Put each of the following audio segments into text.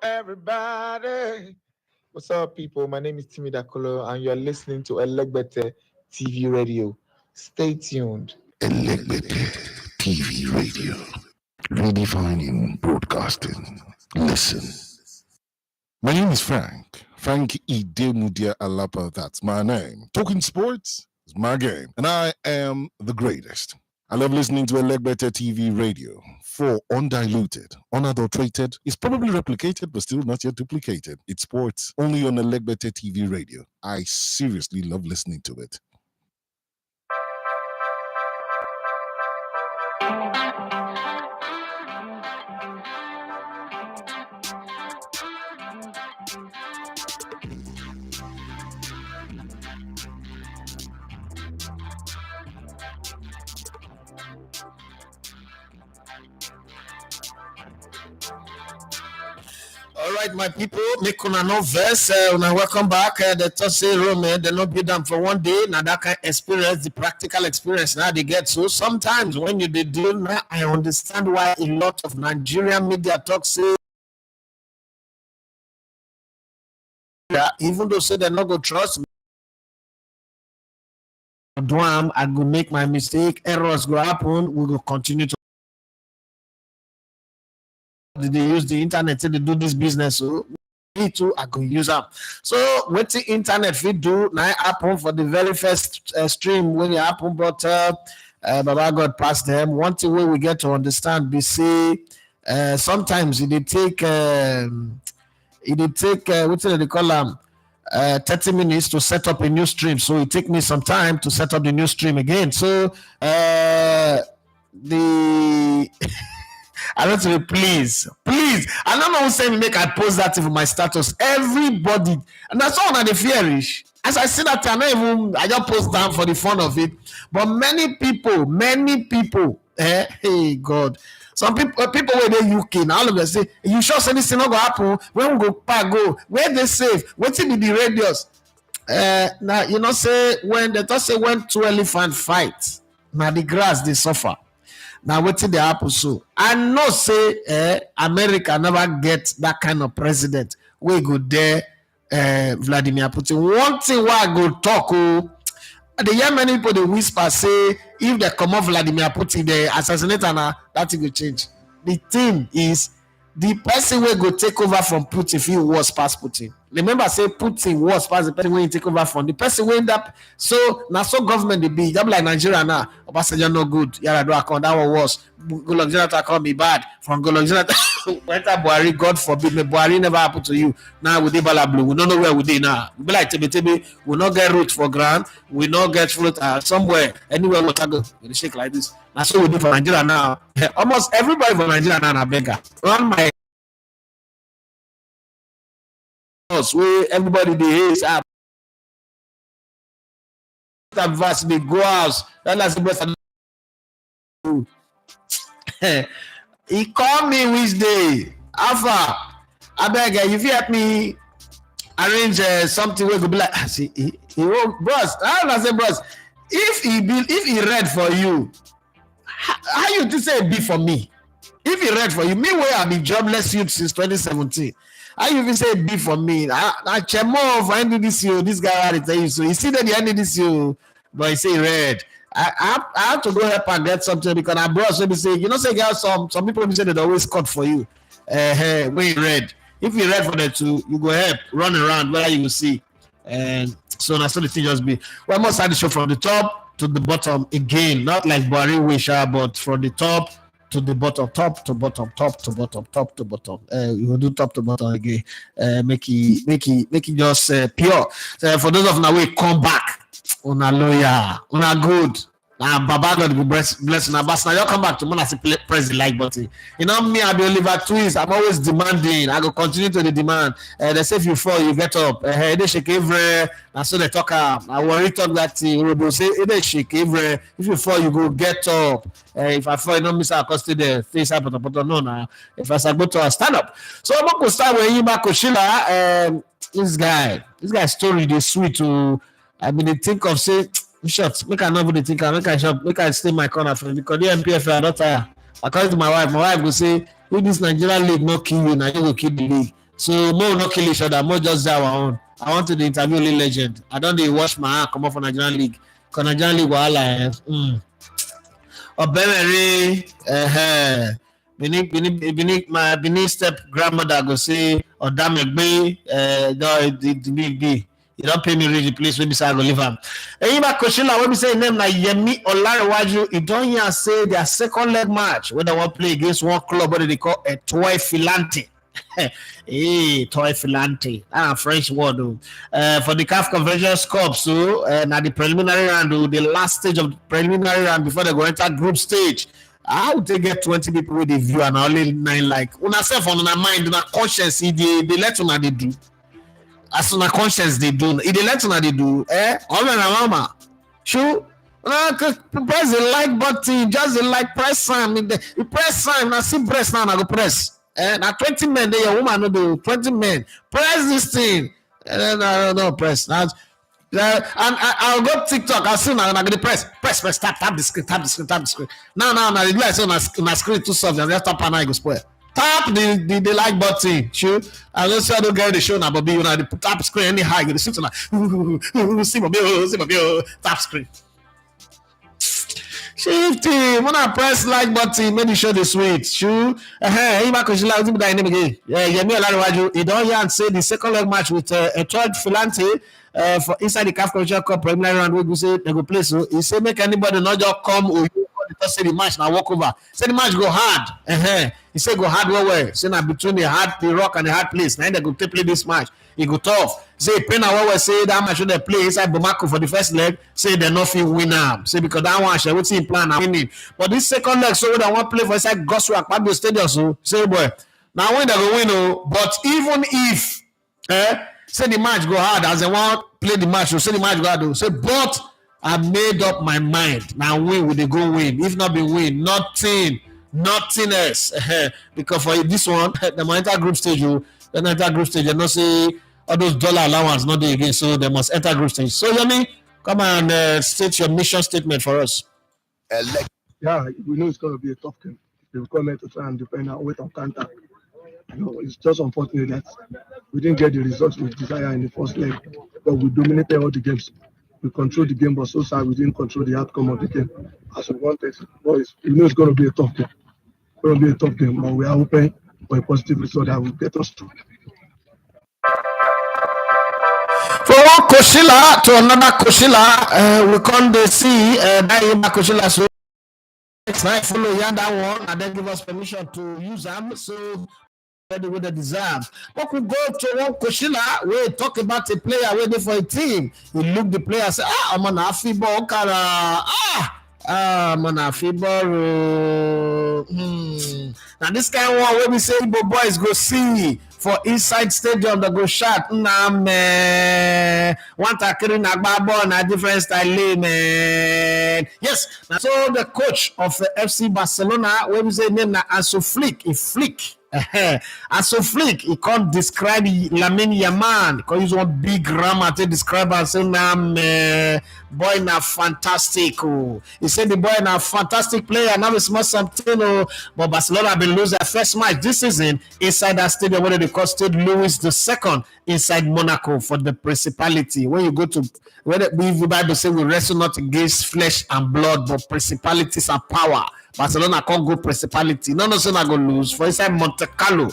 everybody. What's up, people? My name is Timmy Dakolo, and you're listening to Elegbete TV Radio. Stay tuned. Elegbete TV Radio. Redefining broadcasting. Listen. My name is Frank. Frank Idemudia Alapa, that's my name. Talking sports is my game, and I am the greatest. I love listening to Elegbete TV Radio. For undiluted, unadulterated, it's probably replicated but still not yet duplicated. It's sports only on Elegbete TV Radio. I seriously love listening to it. All right, my people, make una no verse. Una welcome back. The Thursday room, they not be done for one day. Now that can experience the practical experience now they get. So sometimes when you did do now, I understand why a lot of Nigerian media talk say, even though say they're not going to trust me, I go make my mistake, errors go happen, we will continue to. Did they use the internet to do this business? So me too, I could use them. So what the internet fit do now happen for the very first stream when it happen, but Baba God passed them. One thing we get to understand, we see sometimes it take what do they call them? 30 minutes to set up a new stream. So it take me some time to set up the new stream again. So the I don't say please. I don't know who say make I post that for my status. Everybody, and that's all on the fearish. As I see that I just post down for the fun of it. But many people, hey God. Some people where they UK now all of them say, you sure say this thing not gonna happen? When we go, where they safe? What's in the radius? Now you know say when they talk say when two elephant fight, now the grass they suffer. Now what did they happen? So I know say America never get that kind of president. We go there, Vladimir Putin. One thing why I go talk, the young many people they whisper say if they come off Vladimir Putin, they assassinate and that will change. The thing is the person will go take over from Putin if he was past Putin. Remember, say Putin was past the person when he take over from the person when that. So now, so government they be just like Nigeria now. Obasanjo no good. Yara do account that one was. Goodluck Jonathan call me bad. From Goodluck Jonathan, went up Buhari. God forbid me Buhari never happened to you. Now we dey bala blue. We don't know where we dey now. Be like tebe. We not get root for ground. We not get fruit somewhere. Anywhere we go, we shake like this. Now so we do for Nigeria now. Almost everybody for Nigeria now na beggar. Run my where everybody they hate that verse they go out. That's the best. He called me which day? Alpha, I beg you, if you help me arrange something where could be like, see, he bros. I say, bros, if he read for you, how you to say be for me? If he read for you, me where I be jobless youth since 2017. How you even say be for me? I check more for NDDCO. This guy had to tell you so. You see that the NDDCO, but he say red. I have to go help and get something because I brought so say you know say girls some people say they always cut for you. When you read, if you read for the two, you go help run around where you will see. And so that's the thing just be. We must start the show from the top to the bottom again, not like Barry Wisha, but from the top to the bottom, top to bottom. We will do top to bottom again. Make it just pure. For those of now we come back. Una lawyer, una good. Baba God will bless una. But now you come back to me as press the like button. You know me, I be Oliver Twist. I'm always demanding. I go continue to the demand. They say if you fall, you get up. They shake every. And so they talk. I worry talk that thing. Say they shake every. If you fall, you go get up. If I fall, you don't miss out. Cause the face up, but no now. If I go to a stand up. So I'm gonna start with Yima Koshila. This guy's story is sweet to. I mean, they think of say. Shots. Make I not even think. Make I stay my corner for because the MPF are not tired. According to my wife will say, if this Nigerian league not kill you, now you will kill the league. So more not kill each other, more just do our own. I want to interview only legend. I don't dey wash my hand come off for Nigerian league. Cause Nigerian league wahala. Obemere, Benin step grandmother go say Odamegbe, no, it you don't pay me reach the place where be say I go leave am. Eyimba Koshila wey be say name na Yemi Olarewaju, e don hear say their second leg match wey they wan play against one club wey they call Etoile Filante. Hey, Toy Filante, French word. For the CAF Conference Cup, so now the preliminary round, the last stage of the preliminary round before they go enter group stage. How would they get 20 people with the view and only 9 like? Una self on una mind, una conscience, they let una they do. As una conscience they do, they let una they do. Mama, sure. Press the like button, just the like press sign. The press sign, I see press now, I go press. Now 20 men, they woman no do 20 men. Press this thing. No, press. Now, and I'll go TikTok. I'll see now. I'm gonna press. Tap the screen. Now, the like so my screen too soft. And just tap and I go spoil. Tap the like button. Sure. I don't get the show now, but you know the tap screen any high. You see now. See my bill. Tap screen. Shifty, when I press like button, make the show the sweet. Shoe, Ima Koshila, I'll that name again. Yemi Olarewaju, he don't hear and say the second leg match with a third Filante for inside the CAF Conference Cup preliminary round. We go say they go play. So he say make anybody not just come or you say the match now walk over. Say the match go hard. He say go hard well. Say now between the rock and the hard place. Now they go play this match. He go tough. Say Pena we say that match they play inside Bamako for the first leg. Say they not fit win am. Say because that one shall what's in plan and winning. But this second leg, so they want play for inside Goswak Pablo Stadium. So say boy, now when they go win, but even if say the match go hard as they want play the match, so say the match go hard. Say but I made up my mind. Now win will they go win? If not be win, nothing else. Because for this one, the enter group stage, then enter group stage, and not say all those dollar allowance not there again, so they must enter group stage. So Yemi, come and state your mission statement for us. Yeah, we know it's going to be a tough game. They will come here to try and defend and wait on counter. It's just unfortunate that we didn't get the results we desire in the first leg, but we dominated all the games. We controlled the game, but so far we didn't control the outcome of the game as we wanted. Boys, we know it's going to be a tough game. It's going to be a tough game, but we are hoping for a positive result that will get us through. From one Koshila to another Koshila, we come to see that Koshila. So next night, follow that one, and then give us permission to use them. So the way they deserve. But we go to one Koshila, we talk about a player waiting for a team. You look the player, say, I'm on a football, I'm on a football. Now this kind of one where we say boys go see for inside stadium that go shot. Nah man, one tackling a ball na different style, man. Yes, so the coach of the FC Barcelona, where we say name na Ansu Flick, Ansu Flick, he can't describe Lamine Yamal because he's one big grammar to describe and say, nah man, boy na fantastic. He said the boy na fantastic player, now it's more something. But Barcelona been lose their first match this season inside that stadium where they costed Louis II inside Monaco for the principality. When you go to where the Bible say we wrestle not against flesh and blood, but principalities and power. Barcelona can't go principality. No, so not going to lose. For inside Monte Carlo,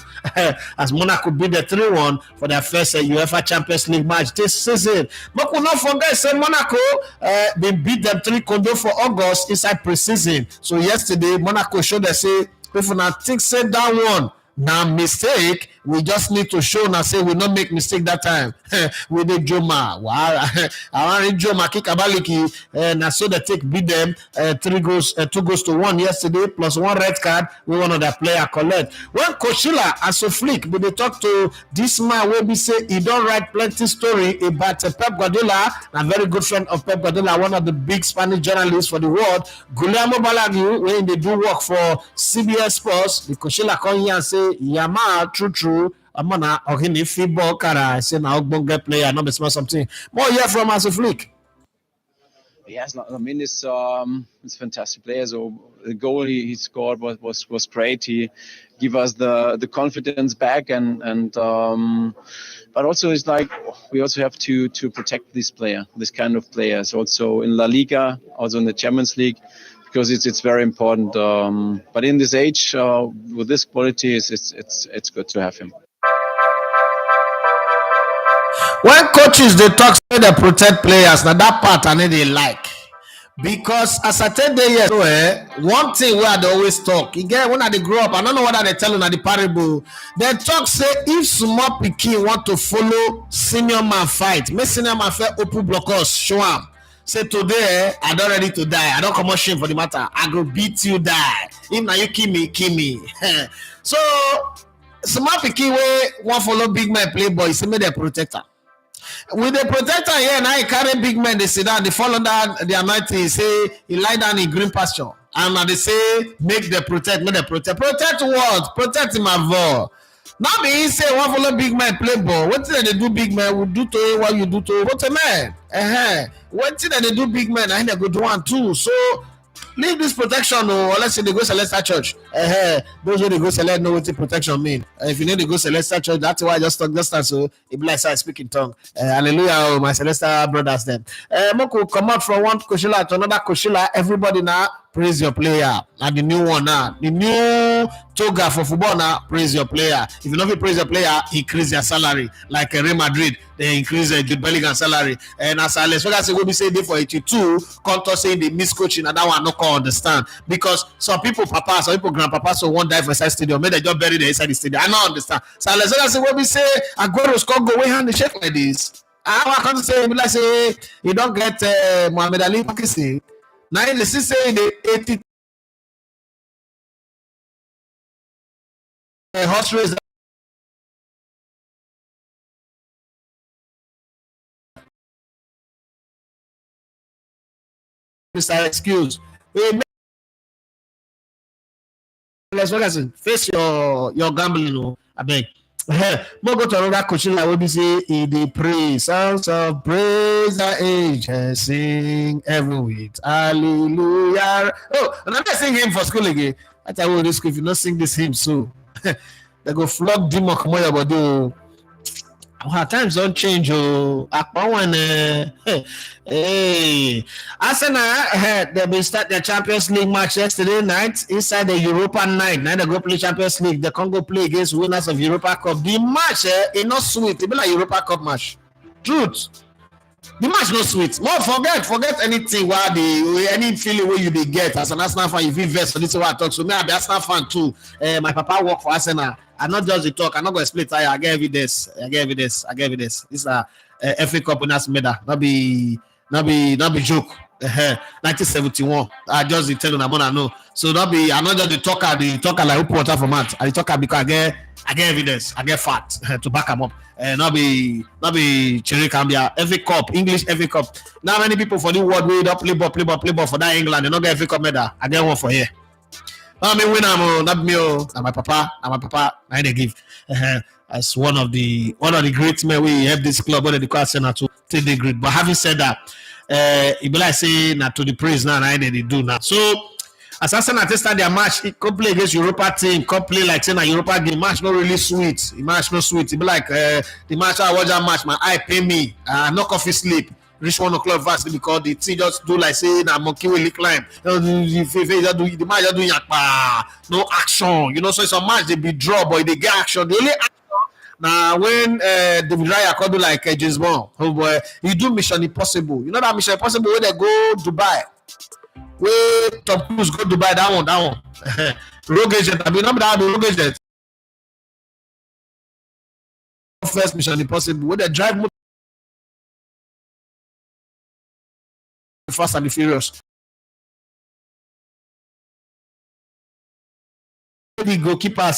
as Monaco beat the 3-1 for their first UEFA Champions League match this season. But we not forget, say Monaco, they beat them 3-0 for August inside preseason. So yesterday, Monaco showed us say, if you think say that one, now mistake, we just need to show and say we not make mistake that time. We did Joma. Wow. I want Joma kick Abaliki and so they beat them 2 goals to 1 yesterday plus 1 red card. We one of the player collect. When Koshila and so Flick, but they talk to this man where we say he don't write plenty story about Pep Guardiola, a very good friend of Pep Guardiola, one of the big Spanish journalists for the world. Guillermo Balague, when they do work for CBS Sports, the Koshila come here and say, Yama, true. I'm gonna okay, football cara. I say now get player, not be small something. More here from Ansu Flick. Yes, I mean it's fantastic player. So the goal he scored was great. He gave us the confidence back, and but also it's like we also have to protect this kind of players, also in La Liga, also in the Champions League, because it's very important. But in this age, with this quality, it's good to have him. When coaches they talk say they protect players, now that part I know they like. Because as I tell them yes, so, one thing where they always talk, again when they grow up, I don't know what they tell you the parable. They talk say if small pikin want to follow senior man fight, make senior man fight open blockers, show him. Say today I don't ready to die. I don't come out shame for the matter. I go beat you die. If now you kill me, kill me. So small pikin wey want follow big man play boy, say make them protect her. With the protector here now, he carry big men. They sit down, they fall under the anointing. Say he lie down in green pasture, and now they say make the protect, make the protect. Protect what? Protect him avoid. Now be he say one follow big man play ball. What thing they do big man will do to you what you do to what a man. What thing they do big man? I think they go do one too. So leave this protection or let's say they go Celestial Church. Those who they go select know what the protection mean. If you need to go Celestial Church, that's why I just talk just so it be like I speak in tongue. Hallelujah, my Celestial brothers them. Moko come out from one Koshila to another Koshila. Everybody now praise your player. And the new one now, the new toga for football now, praise your player. If you don't praise your player, increase your salary. Like Real Madrid, they increase Jude Bellingham salary. And as Alex Ferguson will be saying they for 82, Contour saying they miss coaching, and that one no can understand. Because some people papa, some people grandpapa, so won't die for inside stadium, maybe they just bury them inside the stadium. I don't understand. So Alex Ferguson will be say Aguero's can go away hand the shake like this. I can't say like say you don't get Muhammad Ali Pakistan. Now they say the 80 horse race. Mr. Excuse. Hey, let's face your gambling. I beg. More go to another coaching like what we say in the praise. Sounds of praise the angels sing every week. Hallelujah. Oh, and I'm not sing hymn for school again. I tell you this if you not sing this hymn, so they go flog demon come on your body. Our times don't change. Oh, hey, Arsenal they will start their Champions League match yesterday night inside the Europa night. Now they go play Champions League. The Congo play against winners of Europa Cup. The match is not sweet. It be like Europa Cup match. Truth. The match no sweet. More forget anything where any feeling where you dey get as an Arsenal fan. If you invest for this is what I talk. So me I be Arsenal fan too. My papa work for Arsenal. I not just the talk. I'm not gonna explain tire. I get evidence. This is a FA Cup winners medal. Not be joke. 1971. I just the tell you I know. So not be I'm not just the talker like who water for mouth. I talker because I get evidence. I get fact to back them up. Not be Cherry Cambia. FA Cup, English FA Cup. Now many people for the world we don't play ball for that England. They not get FA Cup medal. I get one for here. I mean, win not me, and my papa, I they give as one of the great men we have this club, one of the Arsenal to take the great. But having said that, it be like say not to the praise now, and they do now. So as Arsenal start their match, it could play against Europa team, could play like saying a Europa game match, not really sweet. The match not sweet. It be like the match I watch that match, my eye pay me, knock off his sleep. Reach 1 o'clock fast because the team just do like say na monkey will climb. The match just do no action. You know, so some match they be draw, but they get action. The only action now when David Raya can do like James Bond, oh boy, he do Mission Impossible. You know that Mission Impossible where they go Dubai, where Tom Cruise go Dubai. That one. Rogue agent. I mean, not that rogue agent. First Mission Impossible where they drive. Fast and the Furious. The goalkeepers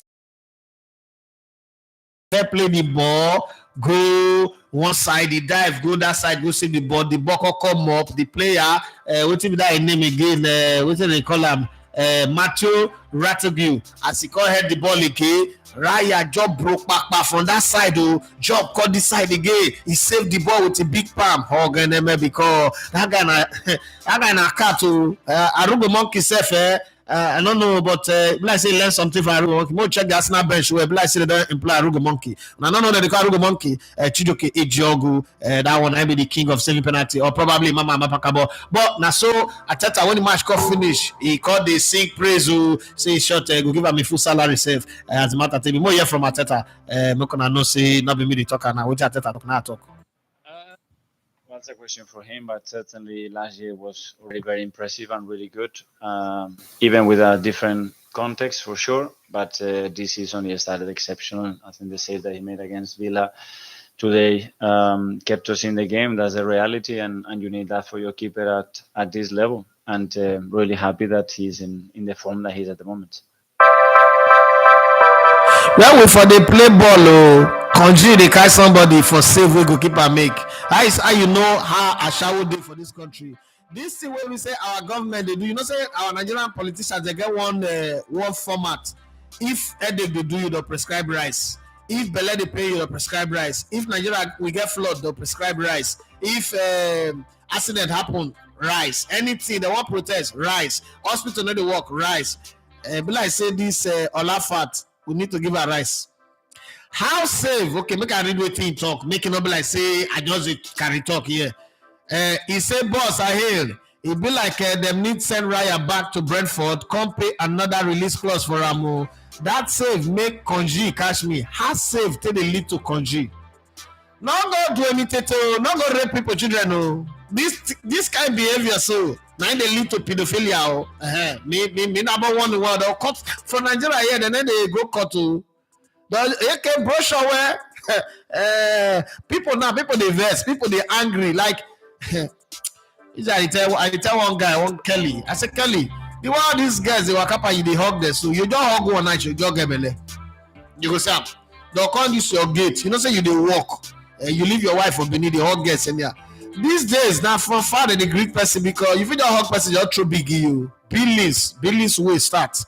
play the ball, go one side, the dive, go that side, go see the ball can come up. The player, what's that name again? What do they call him? Matthew Ratagu as he call head the ball again. Raya job broke back from that side. Job caught this side again. He saved the ball with a big palm. Because that guy na cat to Arugo monkey self. I don't know, but like say learn something from Arugo monkey. More check the Arsenal bench where like say they don't employ Arugo monkey. And I don't know that they call Arugo monkey. Chidoke Ejiogu, that one I be the king of saving penalty, or probably Mama Mapakabo. But now so Ateta when the match got finish, he called the sing praise say short go give him a full salary save. As a matter of time, more here from Ateta. Me gonna know say not be me the talker now. Which Ateta talk now talk. That's a question for him, but certainly last year was already very impressive and really good, even with a different context for sure. But this season he started exceptional. I think the save that he made against Villa today kept us in the game. That's the reality, and you need that for your keeper at this level. And really happy that he's in the form that he's at the moment. Well, we for the play ball, Konji they catch somebody for save we goalkeeper make. How you know how Ashawo did for this country? This thing where we say our government they do, you know, say our Nigerian politicians they get one format. If headache they do you, they prescribe rice. If Bele they pay you, they prescribe rice. If Nigeria we get flood, they prescribe rice. If accident happen, rice. Anything they want protest, rice. Hospital no they work, rice. But like say this Olafat, we need to give her rice. How safe? Okay, make I read what he talk. Make it not be like say I just carry talk here. He said, boss, I hear. It be like them need send Raya back to Brentford, come pay another release clause for Ramo. That save make Konji catch me. How safe take the lead to Konji? Not go do anything, not go rape people, children. No. This kind of behavior, so now they lead to pedophilia. Me number one in the world. Cut from Nigeria here, then they go cut to. The AK brochure where people they vex, people they angry. Like I tell one guy, one Kelly. I said, Kelly, the one of these guys they walk up and they hug them. So you don't hug one night, you just get belly. You go say, they'll call this your gate. You know, say you they walk. You leave your wife for beneath the hug guests in there. These days, now from far the Greek person, because if you don't hug person, you're too big you. Billions way start.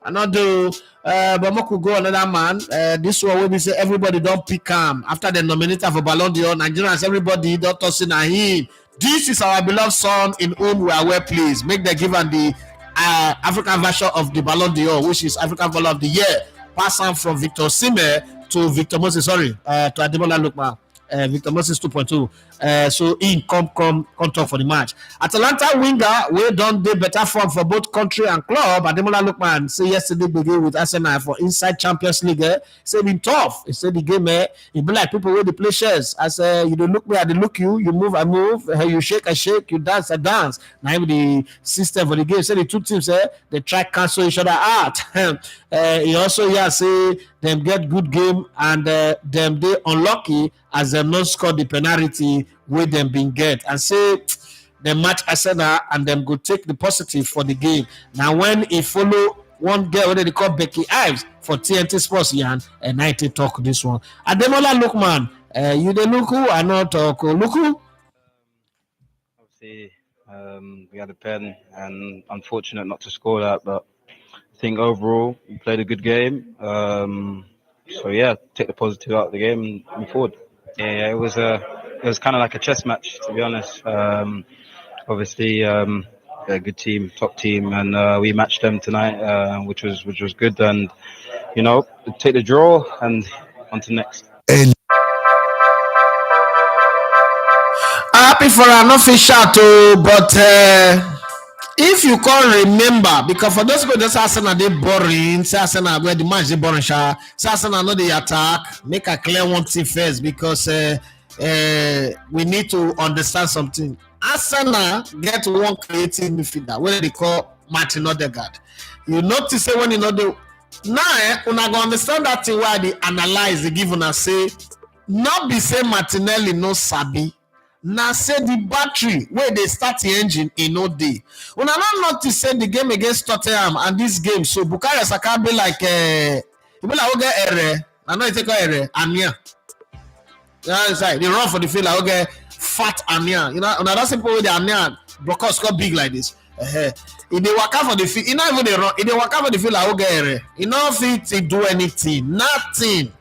Another but we could go another man. This one where we say everybody don't pick him after the nominator for Ballon d'Or. Nigerians, everybody don't toss in him. This is our beloved son in whom we are well pleased. Make the given the African version of the Ballon d'Or, which is African Ballon of the Year. Pass on from Victor Sime to Victor Moses. Sorry, to Ademola Lookman. Victor Moses 2.2. So in come talk for the match. Atalanta winger we done the better form for both country and club. Ademola Lookman say yesterday begin with Arsenal for inside Champions League. Say been tough. He said the game it be like people where they play shares. I say you don't look me, I don't look you. You move, I move. You shake, I shake. You dance, I dance. Now the system for the game. Say the two teams they try cancel each other out. He also say them get good game and them they unlucky as them not score the penalty where them been get and say the match Arsenal and them go take the positive for the game. Now when he follow one girl what they call Becky Ives for TNT Sports Yan and 90 talk this one. Ademola Lookman, you the look who I not talk look who? Obviously we had a pen and unfortunate not to score that, but I think overall we played a good game. So yeah, take the positive out of the game and move forward. Yeah, it was kind of like a chess match, to be honest. Obviously, a good team, top team, and we matched them tonight, which was good. And you know, take the draw and on to next. Happy for an official too, but if you can't remember, because for those people just Arsenal they boring, say Arsenal where the match they boring, say Arsenal know the attack. Make a clear one thing first, because we need to understand something. Arsenal get one creative midfielder, what they call Martin Odegaard. You notice say when you know the now, una go understand that thing why they analyze, they give una say not be say Martinelli no sabi. Now say the battery where they start the engine in no day. When I not to say the game against Tottenham and this game, so Bukayo Saka be like he be like okay error. I know it take error Anya. Yeah, it's like they run for the field like okay fat Anya. You know, that's simple with the Anya. Brocos got big like this. If they work out for the field, not even they run. If they work out for the field, I will get it. He not fit to do anything, nothing,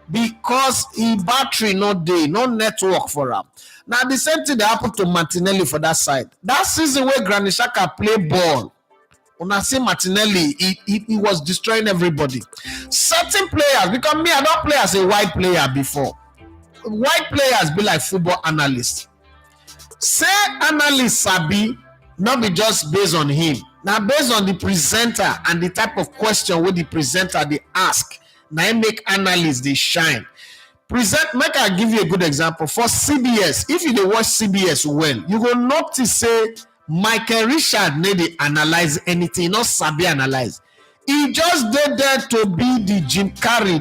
because he battery no day, no network for him. Now the same thing that happened to Martinelli for that side. That season where Granit Xhaka play ball, when I say Martinelli, he was destroying everybody. Certain players, because me, I don't play as a white player before. White players be like football analysts. Say analyst sabi not be just based on him. Now based on the presenter and the type of question where the presenter they ask. Now make analysts they shine. Make I give you a good example. For CBS, if you dey watch CBS well, you will notice say Michael Richard need to analyze anything, not sabi analyze. He just did there to be the Jim Carrey,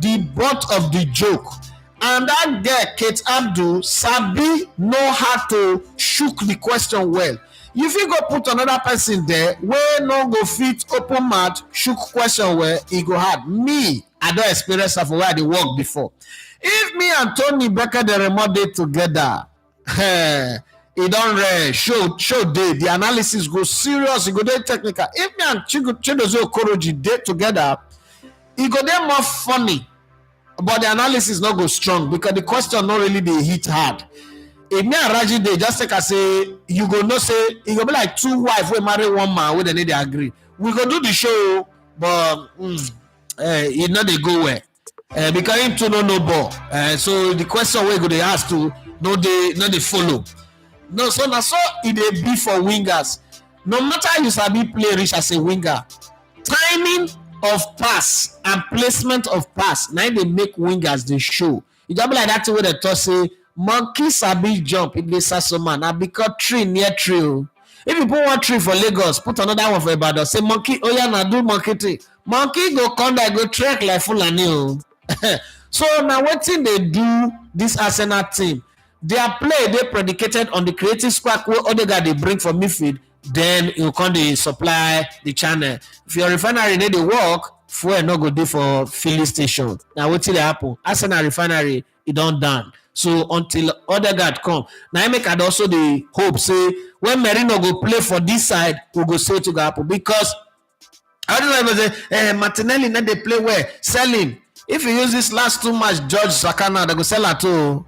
the butt of the joke. And that girl, Kate Abdul, sabi know how to shook the question well. If you go put another person there, where no go fit open mouth, shook question well, he go hard. Me, I don't experience of where they work before. If me and Tony Becker the remote day together, it don't show day. The analysis go serious, it go day technical. If me and Chidozo Okoroji day together, it go day more funny. But the analysis not go strong because the question not really they hit hard. If me and Raji they just take I say you go no say it go be like two wives we marry one man where they need to agree. We go do the show, but it not they go where because him too no ball. So the question we go they ask to no they follow. No, so now so it they be for wingers. No matter how you sabi play rich as a winger, timing of pass and placement of pass now they make wingers they show. You just be like that way they talk say monkey sabi jump if they say so man now because tree near tree. If you put one tree for Lagos, put another one for Ibadan, say monkey, oh yeah, now do monkey tree. Monkey go come there, go trek like Fulani. So now what thing they do this Arsenal team? Their play they predicated on the creative spark where other guy they bring from midfield. Then you come they supply the channel. If your refinery need to work, fuel no go do for filling station. Now what till they happen? Arsenal refinery it don't done. So until other guard come, now I make it also the hope say when Merino go play for this side, we go say to go happen because I don't know say Martinelli not they play where sell him. If you use this last 2 match, George Sakana, they go sell it too.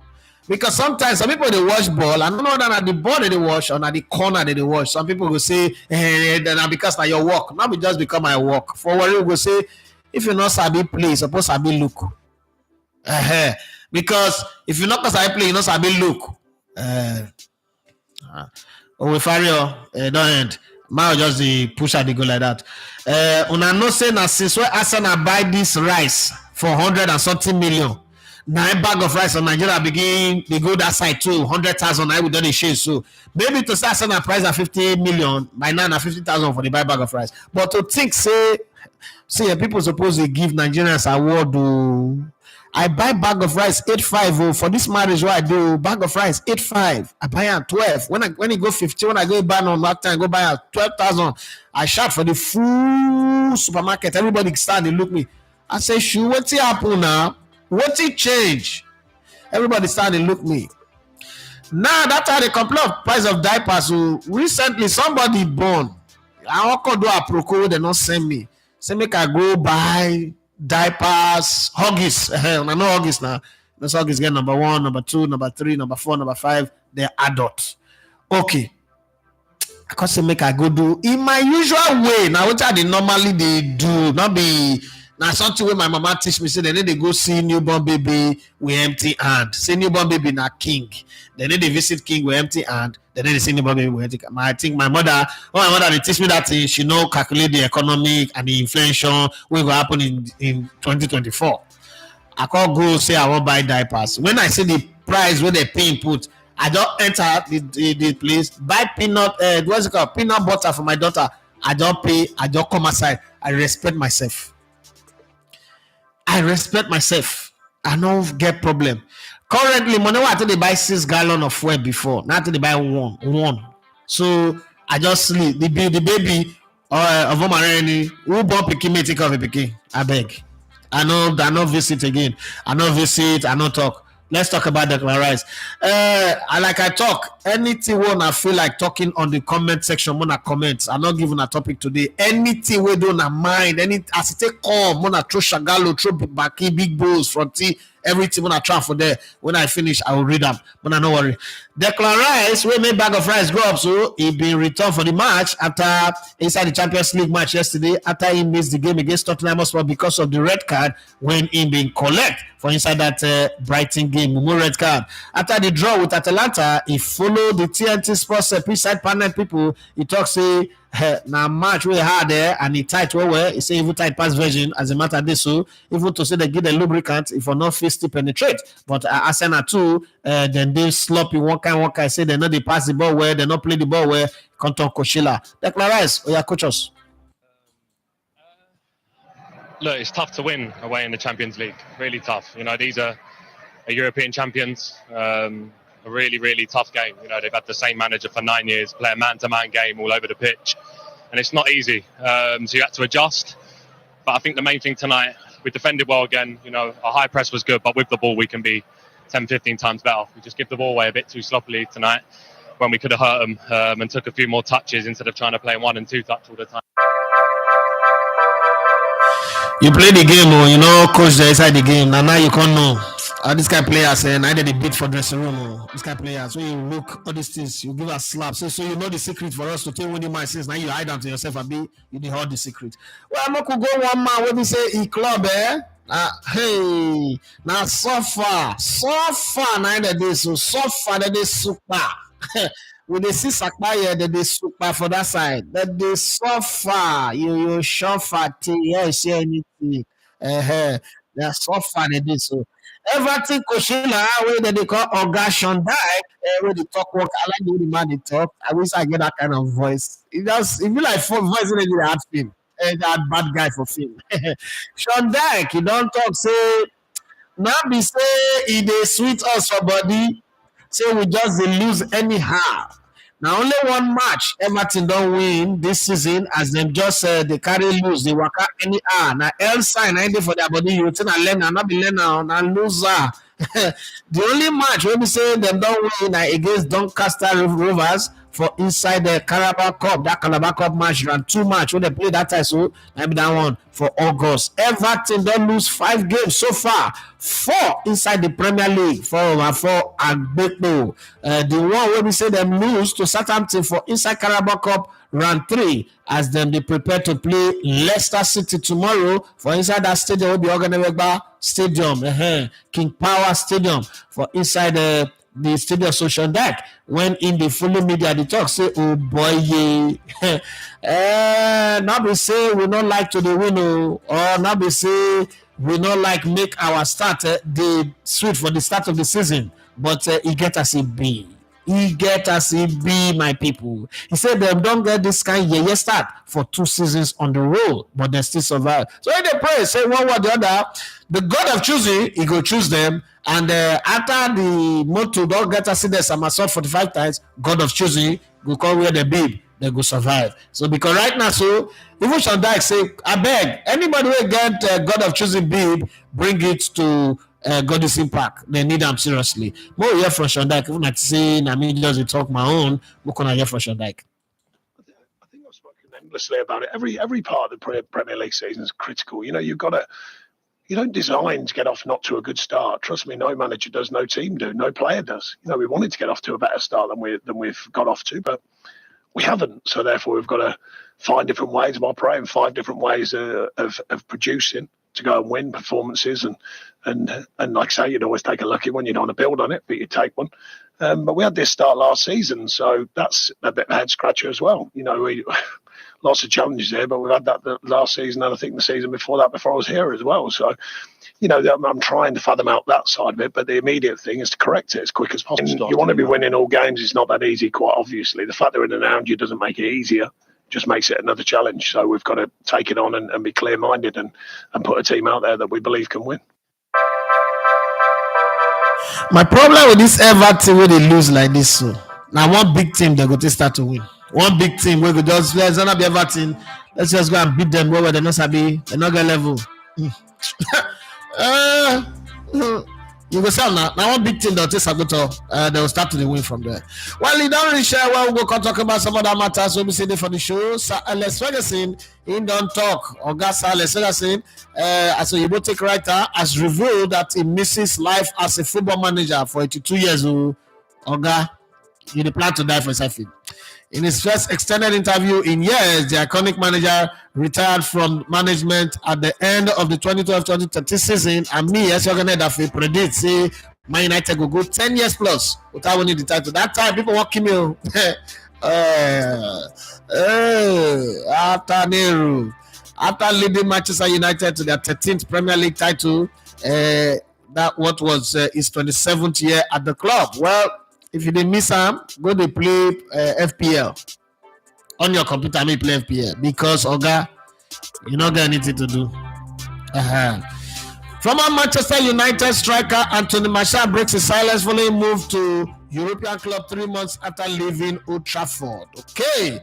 Because sometimes some people they watch ball, I don't know that at the ball they watch or at the corner they watch. Some people will say, then because na your work, not be just become my work. For what you go say, if you not sabi play, suppose sabi look. Because if you not sabi play, you not sabi look. With Fario, don't end. Mao just the push at the go like that. Una no say na since when Arsenal buy this rice for 100 and something million. Now a bag of rice on Nigeria begin they go that side too 100,000 I would done the share so maybe to start selling a price at 50 million by now 50,000 for the buy bag of rice but to think say people suppose they give Nigerians award I buy bag of rice 8.5 for this marriage what I do bag of rice 8.5 I buy at 12 when it go 50 when I go buy on that time I go buy at 12,000 I shout for the full supermarket everybody start they look me I say shoot what's happen now. What it change? Everybody started to look me. Now that how they complain of price of diapers. So recently somebody born. I want to do a procure they not send me. Say make I go buy diapers, Huggies. I know Huggies now. Those Huggies get number 1, number 2, number 3, number 4, number 5. They're adults. Okay. I can say make I go do in my usual way. Now what they normally they do, not be. Now something where my mama teach me say they need to go see newborn baby with empty hand. Say newborn baby na king. They need to visit king with empty hand. They need to see newborn baby with empty hand. I think my mother they teach me that thing. She know calculate the economic and the inflation will happen in 2024. I can't go say I want buy diapers. When I see the price where they pay input, I don't enter the place buy peanut what's it called peanut butter for my daughter. I don't pay. I don't come aside. I respect myself. I respect myself. I don't get problem. Currently, money I they buy 6 gallons of fuel before. Now they buy one. So I just sleep. The baby of my who born pikin me take off a pikin. I beg. I know visit again. I know visit. I know talk. Let's talk about Declan Rice. I talk anything when I feel like talking on the comment section. When I comment, I'm not giving a topic today. Anything we don't mind. Any as it take come, when I throw Shagalo, throw Baki, big bulls, fronty, everything when I try for there. When I finish, I will read them. But I no worry. Declan Rice, we made bag of rice go up, so he been returned for the match after inside the Champions League match yesterday. After he missed the game against Tottenham Hotspur because of the red card when he been collect for inside that Brighton game, no red card. After the draw with Atalanta, he followed the TNT Sports pre-side panel people. He talks say now match we had there and he tight well. He say even tight pass version as a matter of this, so even to say they give the lubricant if you're not face to penetrate. But Arsenal too, then they sloppy one kind say they know they pass the ball where they not play the ball where Conton Coachella. Declan Rice, coach us. Look, it's tough to win away in the Champions League. Really tough. You know, these are European champions. A really, really tough game. You know, they've had the same manager for 9 years, play a man-to-man game all over the pitch, and it's not easy. So you had to adjust. But I think the main thing tonight, we defended well again. You know, our high press was good, but with the ball, we can be 10, 15 times better. We just give the ball away a bit too sloppily tonight when we could have hurt them and took a few more touches instead of trying to play 1 and 2 touch all the time. You play the game, you know, coach there inside the game. Now you can't know. This kind of players, neither they beat for dressing room. This kind of players, when you look all these things, you give us slap. So you know the secret for us to take winning my since now you hide down to yourself and be you the hold the secret. Well, I'm not gonna go one man when we say e club, hey, now so far, neither they so far that they super. When they see Sakpa here, that they super for that side. That they suffer. You suffer till you see anything. They are suffer they do so. Everything Koshila, where they call Oga Shondai, where they talk work. I like the man they talk. I wish I get that kind of voice. It feel like voice in the hard film. That bad guy for film. Shondai, he don't talk say now be say he dey sweet us for body. Say we just dey lose anyhow. Now only one match Everton don't win this season as them just they carry lose they waka anyhow. Now L sign I for their body you think I learn not be learner na loser. The only match when we say them don't win against Doncaster Rovers for inside the Carabao Cup. That Carabao Cup match ran 2 match when they play that time, so maybe that one for August. Everton don't lose 5 games so far. 4 inside the Premier League. 4 over 4 Agbepo. The one where we say them lose to Southampton for inside Carabao Cup round 3 as them they prepare to play Leicester City tomorrow for inside that stadium will be Oganewegba Stadium, King Power Stadium for inside the stadium social deck. When in the full media they talk say oh boy not be say we not like to the win or not be say we not like make our start the sweet for the start of the season, but he get us a B. He get us a B, my people. He said them don't get this kind of start for 2 seasons on the road, but they still survive. So when they pray, say one or the other, the God of choosing, he go choose them. And after the motto don't get us in there some assault 45 times, God of choosing go come where the babe, they go survive. So because right now, so even Shandai say, I beg anybody will get God of choosing babe, bring it to Goddess Impact. They need them seriously. More hear from Shandai. Even I say, I mean, just talk my own. What can I hear from Shandai? I think I've spoken endlessly about it. Every part of the Premier League season is critical. You know, you don't design to get off not to a good start. Trust me, no manager does, no team do, no player does. You know, we wanted to get off to a better start than we've got off to, but we haven't. So therefore, we've got to find different ways of operating, 5 different ways of producing to go and win performances. And like I say, you'd always take a lucky one. You don't want to build on it, but you take one. But we had this start last season, so that's a bit of a head scratcher as well. You know, lots of challenges there, but we've had that the last season, and I think the season before that, before I was here as well. So, you know, I'm trying to fathom out that side of it, but the immediate thing is to correct it as quick as possible. You want to be winning all games. It's not that easy, quite obviously. The fact they're in and around you doesn't make it easier, just makes it another challenge. So we've got to take it on and be clear-minded and put a team out there that we believe can win. My problem with this Everton where they lose like this, so now one big team they go to start to win. One big team where go just let's not be Everton. Let's just go and beat them where they're not sabi, they're not get level. You go say now one big thing that take Sagoto, they will start to the win from there. Well, you don't really share. Well, we'll go talk about some other matters. We'll be sitting for the show. Sir Alex Ferguson, in don't talk. Augusta Alex Ferguson, as a Yibotic writer, has revealed that he misses life as a football manager for 82 years. Oga, you plan to die for something. In his first extended interview in years, the iconic manager retired from management at the end of the 2012-2013 season, and me, as Dafe, predict, say, Man United will go 10 years plus without winning the title. That time, people walking me. After leading Manchester United to their 13th Premier League title, that what was his 27th year at the club. Well, if you didn't miss him, go to play FPL on your computer. May play FPL because Oga, you not got anything to do. Former Manchester United striker Anthony Martial breaks his silence following move to European club 3 months after leaving Old Trafford. Okay,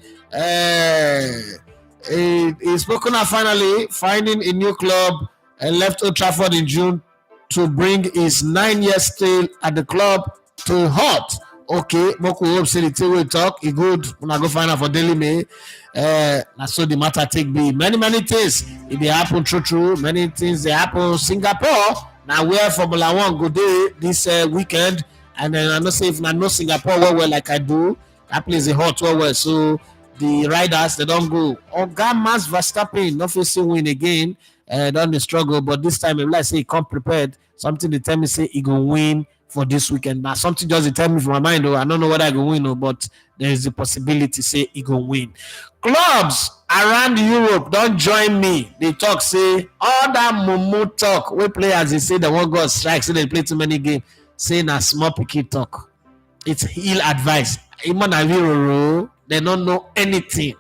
he's spoken out finally, finding a new club and left Old Trafford in June to bring his 9-year stay at the club to a halt. Okay, Moku hope say the thing we talk. He good when I go find out for Daily Mail. That's so the matter take be. Many things. It they happen true. Many things they happen. Singapore. Now where Formula 1 go there this weekend. And then I know say if I know Singapore well like I do, that place is hot well. So the riders they don't go. Oga Max Verstappen not facing win again. Don't the struggle, but this time if I say he come prepared, something they tell me say he gonna win for this weekend. Now something just tell me from my mind, I don't know whether I can win, but there is a possibility say he gonna win. Clubs around Europe don't join me. They talk say all that Momo talk where players they say they won't go strike, say they play too many games, say na small picky talk. It's ill advice. Even they don't know anything.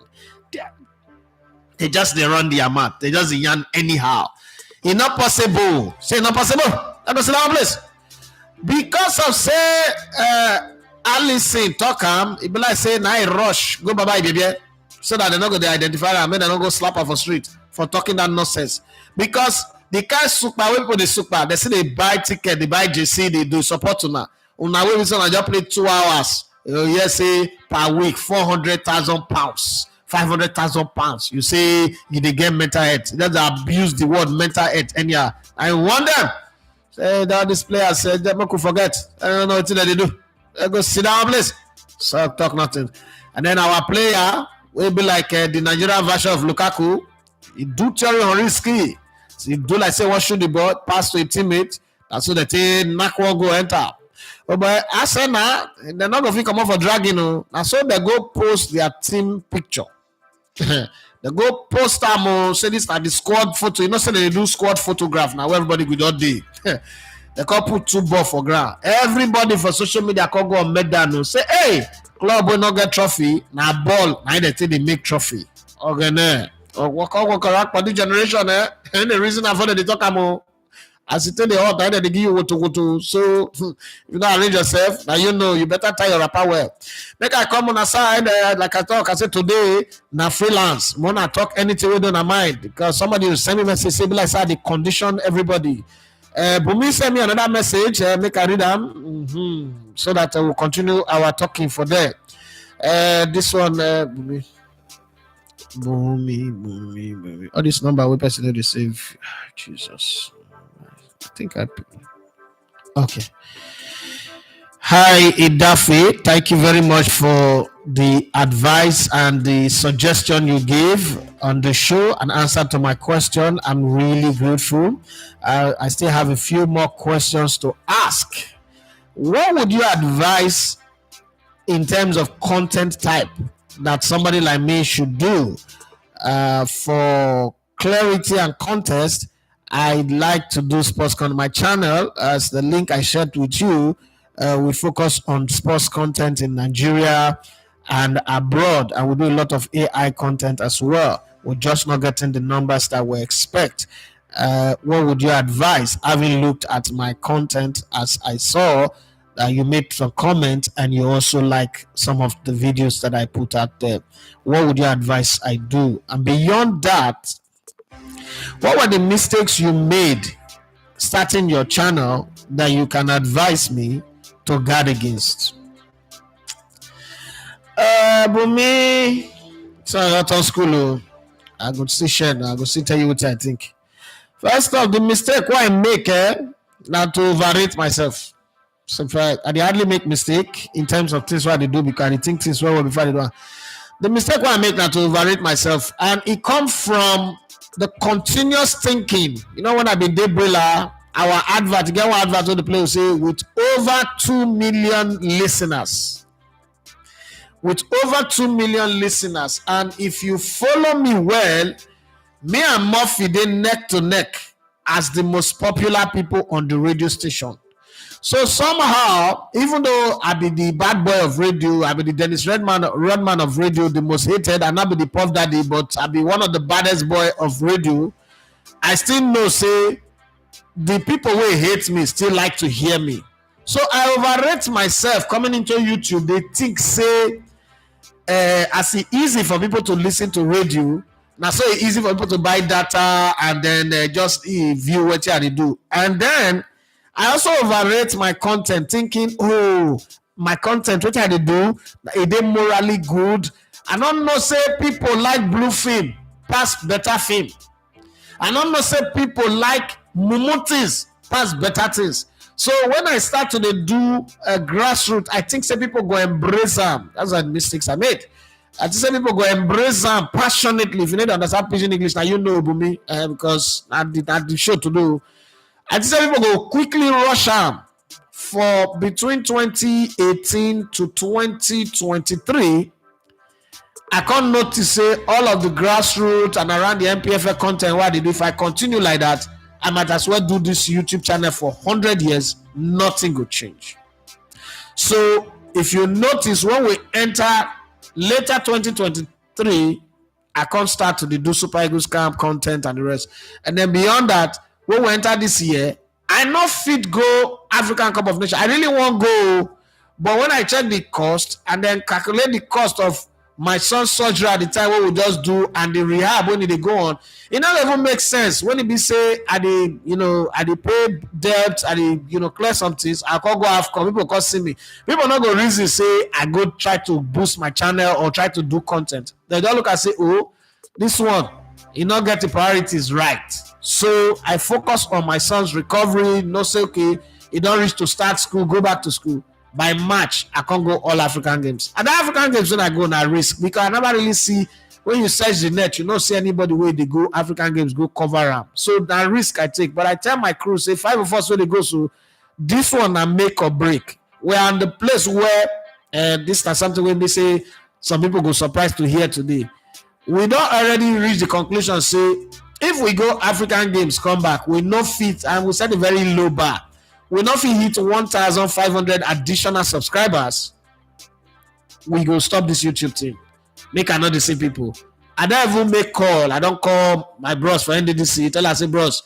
They just they run their mouth. They just yarn anyhow. It's not possible. Say not possible. That doesn't have a place. Because of say Allison talk it be like say now rush go bye baby, so that they're not going to identify her and then they don't go slap her for street for talking that nonsense. Because the kind super when people they super, they say they buy ticket, they buy JC, they do support una way we just play 2 hours. You say per week 400,000 pounds. 500,000 pounds. You say you they get mental health. That's abuse the word mental health. And yeah, I want them. Say that this player said that could forget. I don't know what they do. They go sit down, please. So talk nothing. And then our player will be like the Nigerian version of Lukaku. He do Thierry Henry ski. So he do like say what should the ball pass to a teammate. That's so that he knock one go enter. But Arsenal, they're not going to come off for dragging. Now so they go post their team picture. They go post them, say this are the squad photo. You know, say they do squad photograph now. Everybody go all day. They can put 2 balls for ground. Everybody for social media can go and make that no. Say, hey, club will not get trophy. Now ball, now they think they make trophy. Okay, nah. Work correct for the generation, And the reason I thought they talk about. As you tell the hot, they give you what to. So if you don't arrange yourself, now you know you better tie your wrapper well. Make I come on the side, like I talk. I said today, now freelance. Wanna talk anything we don't mind because somebody will send me a message, say like they condition everybody. Bumi send me another message, make I read them, so that I will continue our talking for there. This one, Bumi. All this number we person to save. Jesus. I think okay. Hi Idafi, thank you very much for the advice and the suggestion you gave on the show and answer to my question. I'm really grateful. I still have a few more questions to ask. What would you advise in terms of content type that somebody like me should do for clarity and context? I'd like to do sports content. My channel, as the link I shared with you, we focus on sports content in Nigeria and abroad, and we do a lot of AI content as well. We're just not getting the numbers that we expect. What would you advise? Having looked at my content, as I saw that you made some comments and you also like some of the videos that I put out there. What would you advise I do? And beyond that, what were the mistakes you made starting your channel that you can advise me to guard against? But me, so I got on school. I go see share. I go see tell you what I think. First off, the mistake what I make, now to overrate myself. So I hardly make mistake in terms of things what I do because I think things well before I do. The mistake what I make now to overrate myself, and it comes from the continuous thinking. You know, when I been Debrilla, our advert, get one advert on the play will say with over 2 million listeners. With over 2 million listeners, and if you follow me well, me and Murphy they neck to neck as the most popular people on the radio station. So somehow, even though I be the bad boy of radio, I be the Dennis Rodman of radio, the most hated, and I be the Puff Daddy, but I be one of the baddest boy of radio, I still know say the people who hate me still like to hear me. So I overrate myself coming into YouTube. They think say as it easy for people to listen to radio, now so it's easy for people to buy data and then just view what they do. And then I also overrate my content, thinking, oh, my content, what I do, is they morally good. I don't know say people like blue film pass better film. I don't know say people like mumu things pass better things. So when I start to do a grassroots, I think say people go embrace them. That's the mistakes I made. I think say people go embrace them passionately. If you need to understand pidgin English, now you know Bumi, because I did the show to do. I think say people go quickly rush them for between 2018 to 2023. I can't notice say all of the grassroots and around the MPFL content what they do. If I continue like that, I might as well do this YouTube channel for 100 years. Nothing will change. So if you notice, when we enter later 2023, I can't start to do Super Eagles camp content and the rest. And then beyond that, when we enter this year, I not fit go African Cup of Nations. I really want go, but when I check the cost and then calculate the cost of my son's surgery at the time what we just do and the rehab when they go on, it not even make sense. When it be say I dey pay debt, I dey clear some things, I can't go AFCON, people can't see me. People not go reason say I go try to boost my channel or try to do content. They don't look and say, oh, this one, you not get the priorities right. So I focus on my son's recovery, not say okay, he don't reach to start school, go back to school. By March, I can't go all African games. And the African games when I go na risk because I never really see when you search the net, you don't see anybody where they go African games go cover them. So that risk I take. But I tell my crew, say 5 of us where they go, so this one I make or break. We're in the place where this is something when they say some people go surprised to hear today. We don't already reach the conclusion, say if we go African games come back, we no fit and we set a very low bar. We not hit 1,500 additional subscribers. We go stop this YouTube thing. Make another the same people. I don't even make call. I don't call my bros for NDDC. Tell us, say, bros,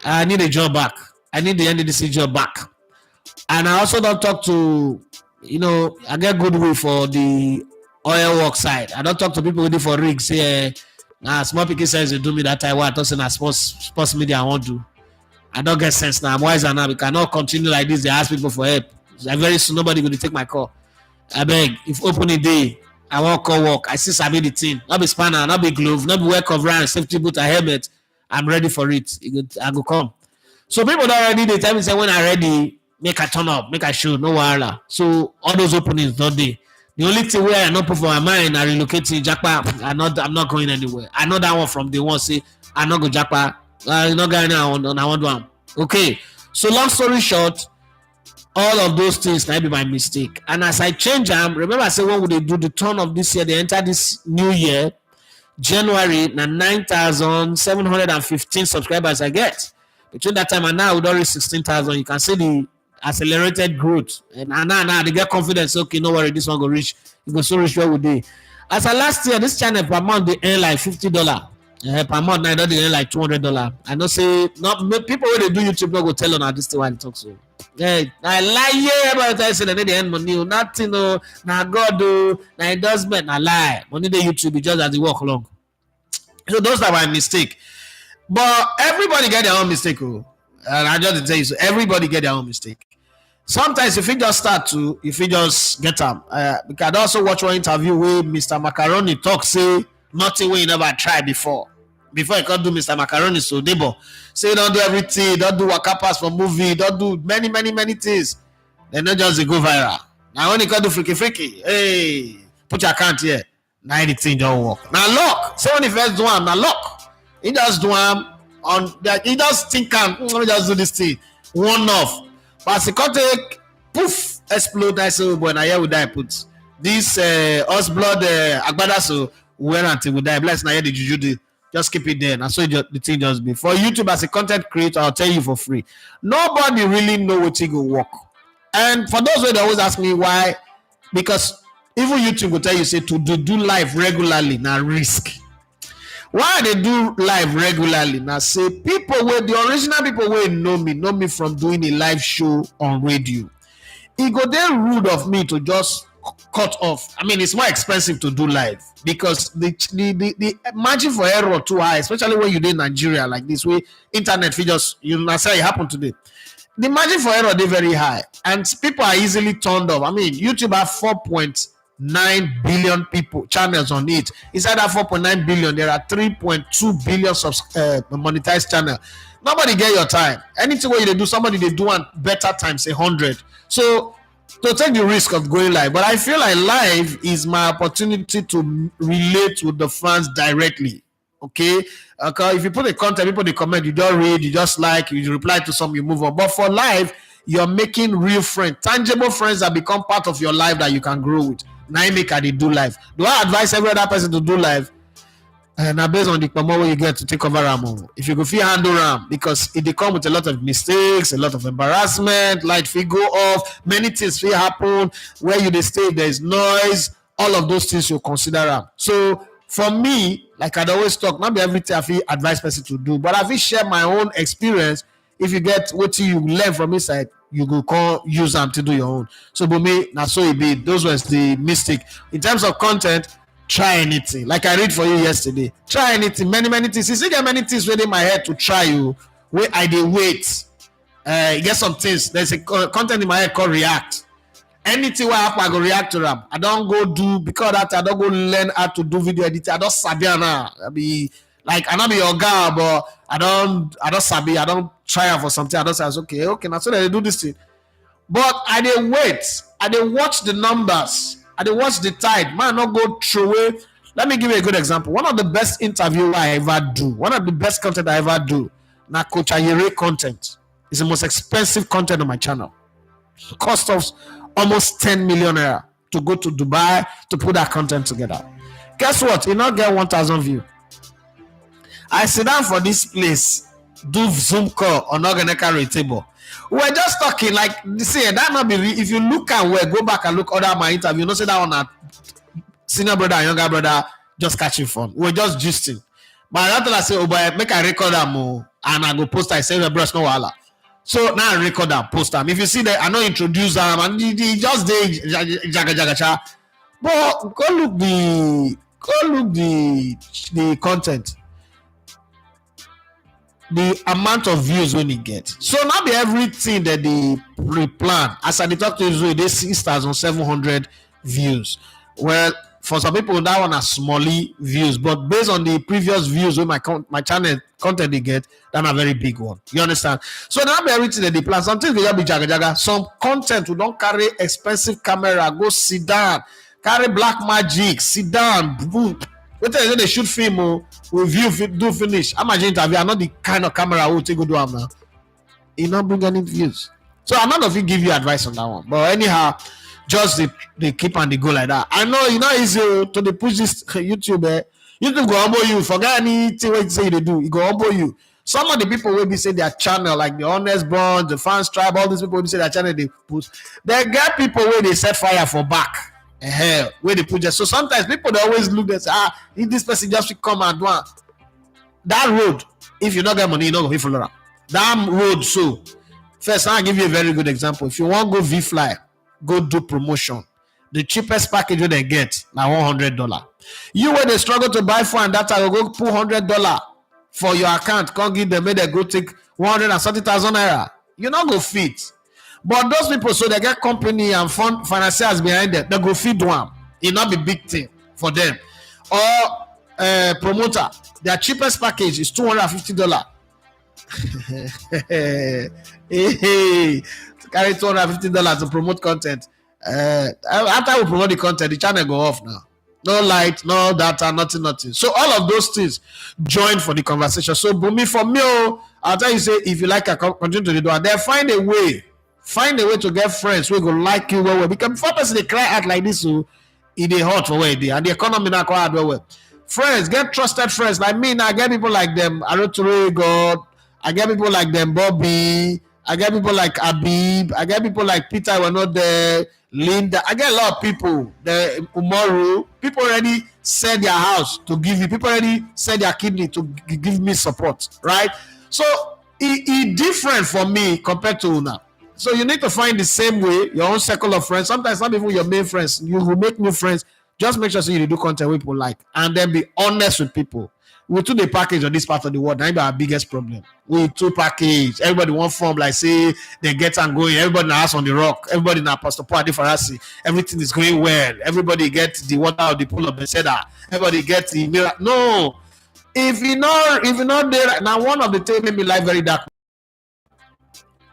I need a job back. I need the NDDC job back. And I also don't talk to, I get goodwill for the oil work side. I don't talk to people waiting for rigs. Say, small picky says they do me that time. What I thought say sports media I want to. I don't get sense now. I'm wiser now. We cannot continue like this. They ask people for help. Like very soon, nobody will take my call. I beg, if open a day, I want call work. I see sabi the thing. Not be spanner, not be glove, not be wear cover and safety boot and helmet. I'm ready for it. I go come. So people don't already they tell me say when I ready, make I turn up, make I show, no wahala. So all those openings not there. The only thing where I not put for my mind, I relocate to Jackpa. I'm not going anywhere. I know that one from the one say I not go Jackpa. Not going on I want one. Okay. So long story short, all of those things might be my mistake. And as I change them, remember I said when would they do the turn of this year? They enter this new year, January, na 9,715 subscribers I get. Between that time and now, we don't reach 16,000. You can see the accelerated growth. And now they get confidence. Okay, no worry, this one go reach. You go so reach where we dey. As of last year, this channel per month they earn like $50. Per month now they earn like $200. I know say not people when they do YouTube not go tell on this thing while they talk so. Yeah, I lie about I say they earn money. Nothing no, na God na endorsement, na lie. Money they YouTube is just as they walk along. So those are my mistake. But everybody get their own mistake. And I just tell you, so everybody get their own mistake. Sometimes if you just start to, if you just get them, we can also watch one interview where Mr. Macaroni talk, say nothing we never tried before you can do Mr. Macaroni. So Debo say don't do everything, don't do waka pass for movie, don't do many things. Then not just go viral. Now when you can do freaky, hey, put your account here. Now anything don't work. Now lock. So when he first do one, now lock. He just do one on that. He just think let me just do this thing. One off. But the take poof explode. I say boy now here we die put this us blood agbada so where until we die. Bless now here the juju just keep it there. And so the thing just be for YouTube as a content creator. I'll tell you for free. Nobody really know what it will work. And for those who always ask me why, because even YouTube will tell you say to do live regularly now risk. Why they do live regularly now? Say people where the original people will know me from doing a live show on radio. It go then rude of me to just cut off. I mean, it's more expensive to do live because the margin for error too high, especially when you do in Nigeria like this way. Internet figures, you know, say it happened today. The margin for error they very high, and people are easily turned off. I mean, YouTube have 4.9 billion people channels on it. Inside that 4.9 billion, there are 3.2 billion monetized channel. Nobody get your time. Anything where you do, somebody they do one better times 100. So to take the risk of going live, but I feel like live is my opportunity to relate with the fans directly. Okay, if you put a content, people they comment, you don't read, you just like, you reply to some, you move on. But for live, you're making real friends, tangible friends that become part of your life that you can grow with. Now you make they do live. Do I advise every other person to do live? Now based on the promo you get to take over RAM, if you go feel handle RAM, because it come with a lot of mistakes, a lot of embarrassment, light fee go off, many things will happen. Where you they stay, there is noise, all of those things you consider RAM. So for me, like I'd always talk, not be everything I feel advise person to do, but I feel share my own experience. If you get what you learn from inside, you go call use them to do your own. So for me, now so it be. Those was the mistake. In terms of content, try anything. Like I read for you yesterday. Try anything, many things. You see, there are many things within my head to try you. Where I did wait. You get some things. There's a content in my head called React. Anything where I go react to them. I don't go do because that I don't go learn how to do video editing. I don't sabi now. I be like I not be your guy, but I don't sabi. I don't try out for something. I don't say okay. Now so they do this thing. But I didn't wait. I didn't watch the numbers. I didn't watch the tide. Man, not go through it. Let me give you a good example. One of the best interview I ever do. One of the best content I ever do. Now Coach Ayere content. It's the most expensive content on my channel. Cost us almost 10 million naira to go to Dubai to put that content together. Guess what? You not get 1,000 views. I sit down for this place, do Zoom call on Organica table. We're just talking like see that not be if you look and go back and look other my interview, you know say that one senior brother and younger brother just catching fun. We're just gisting. But after I say, oh boy, make I record them and I go post I say the bros no wala. So now I record and post them. If you see that I know introduce them and he just jaga. But go look the content. The amount of views when he gets. So now be everything that they pre-plan. As I talk to you, they 6,700 views. Well, for some people that one are smally views, but based on the previous views with my channel content they get, that's a very big one. You understand? So now be everything that they plan. Something will be jaga. Some content will don't carry expensive camera, go sit down, carry black magic, sit down, boom. What they shoot film review do finish. Imagine interview. I'm not the kind of camera who take go do them now. It not bring any views. So I'm not going to give you advice on that one. But anyhow, just they keep and they go like that. I know it's not easy to they push this YouTube. YouTube go humble you. Forget anything what you say they do. It go humble you. Some of the people will be say their channel, like the Honest Bunch, the Fans Tribe, all these people will say their channel they push. They get people where they set fire for back. Hell, where they put just so sometimes people they always look and say, if this person just come and do that road, if you not get money, you not go follow that. That road, so first I'll give you a very good example. If you want to go V-Fly, go do promotion. The cheapest package they get now $100. You where they struggle to buy phone and data, go put $100 for your account. Can't give them, make they go take 130,000 naira. You not go fit. But those people, so they get company and fund financiers behind them, they go feed one. It not be big thing for them. Or promoter, their cheapest package is $250. Hey, to carry $250 to promote content. After we promote the content, the channel go off now. No light, no data, nothing. So all of those things join for the conversation. So Bumi, for me, I'll tell you, say, if you like, I continue to do it. Then find a way to get friends who go like you well. Because before person they cry out like this, so it is hot for where they and the economy not quite well. Friends, get trusted friends like me. Now I get people like them. Aroture God. I get people like them, Bobby. I get people like Abib. I get people like Peter. We're not there. Linda. I get a lot of people. The Umaru. People already sell their house to give you. People already sell their kidney to give me support. Right? So it different for me compared to Una. So you need to find the same way your own circle of friends. Sometimes not even your main friends. You will make new friends. Just make sure so you do content with people like, and then be honest with people. We took the package on this part of the world. That's our biggest problem. We took package. Everybody want form like say they get and going. Everybody in the house on the rock. Everybody in the Pastor Paul Farasi. Everything is going well. Everybody get the water of the pool of Bethesda. Everybody get the miracle. No, if you not there now, one of the things made me life very dark.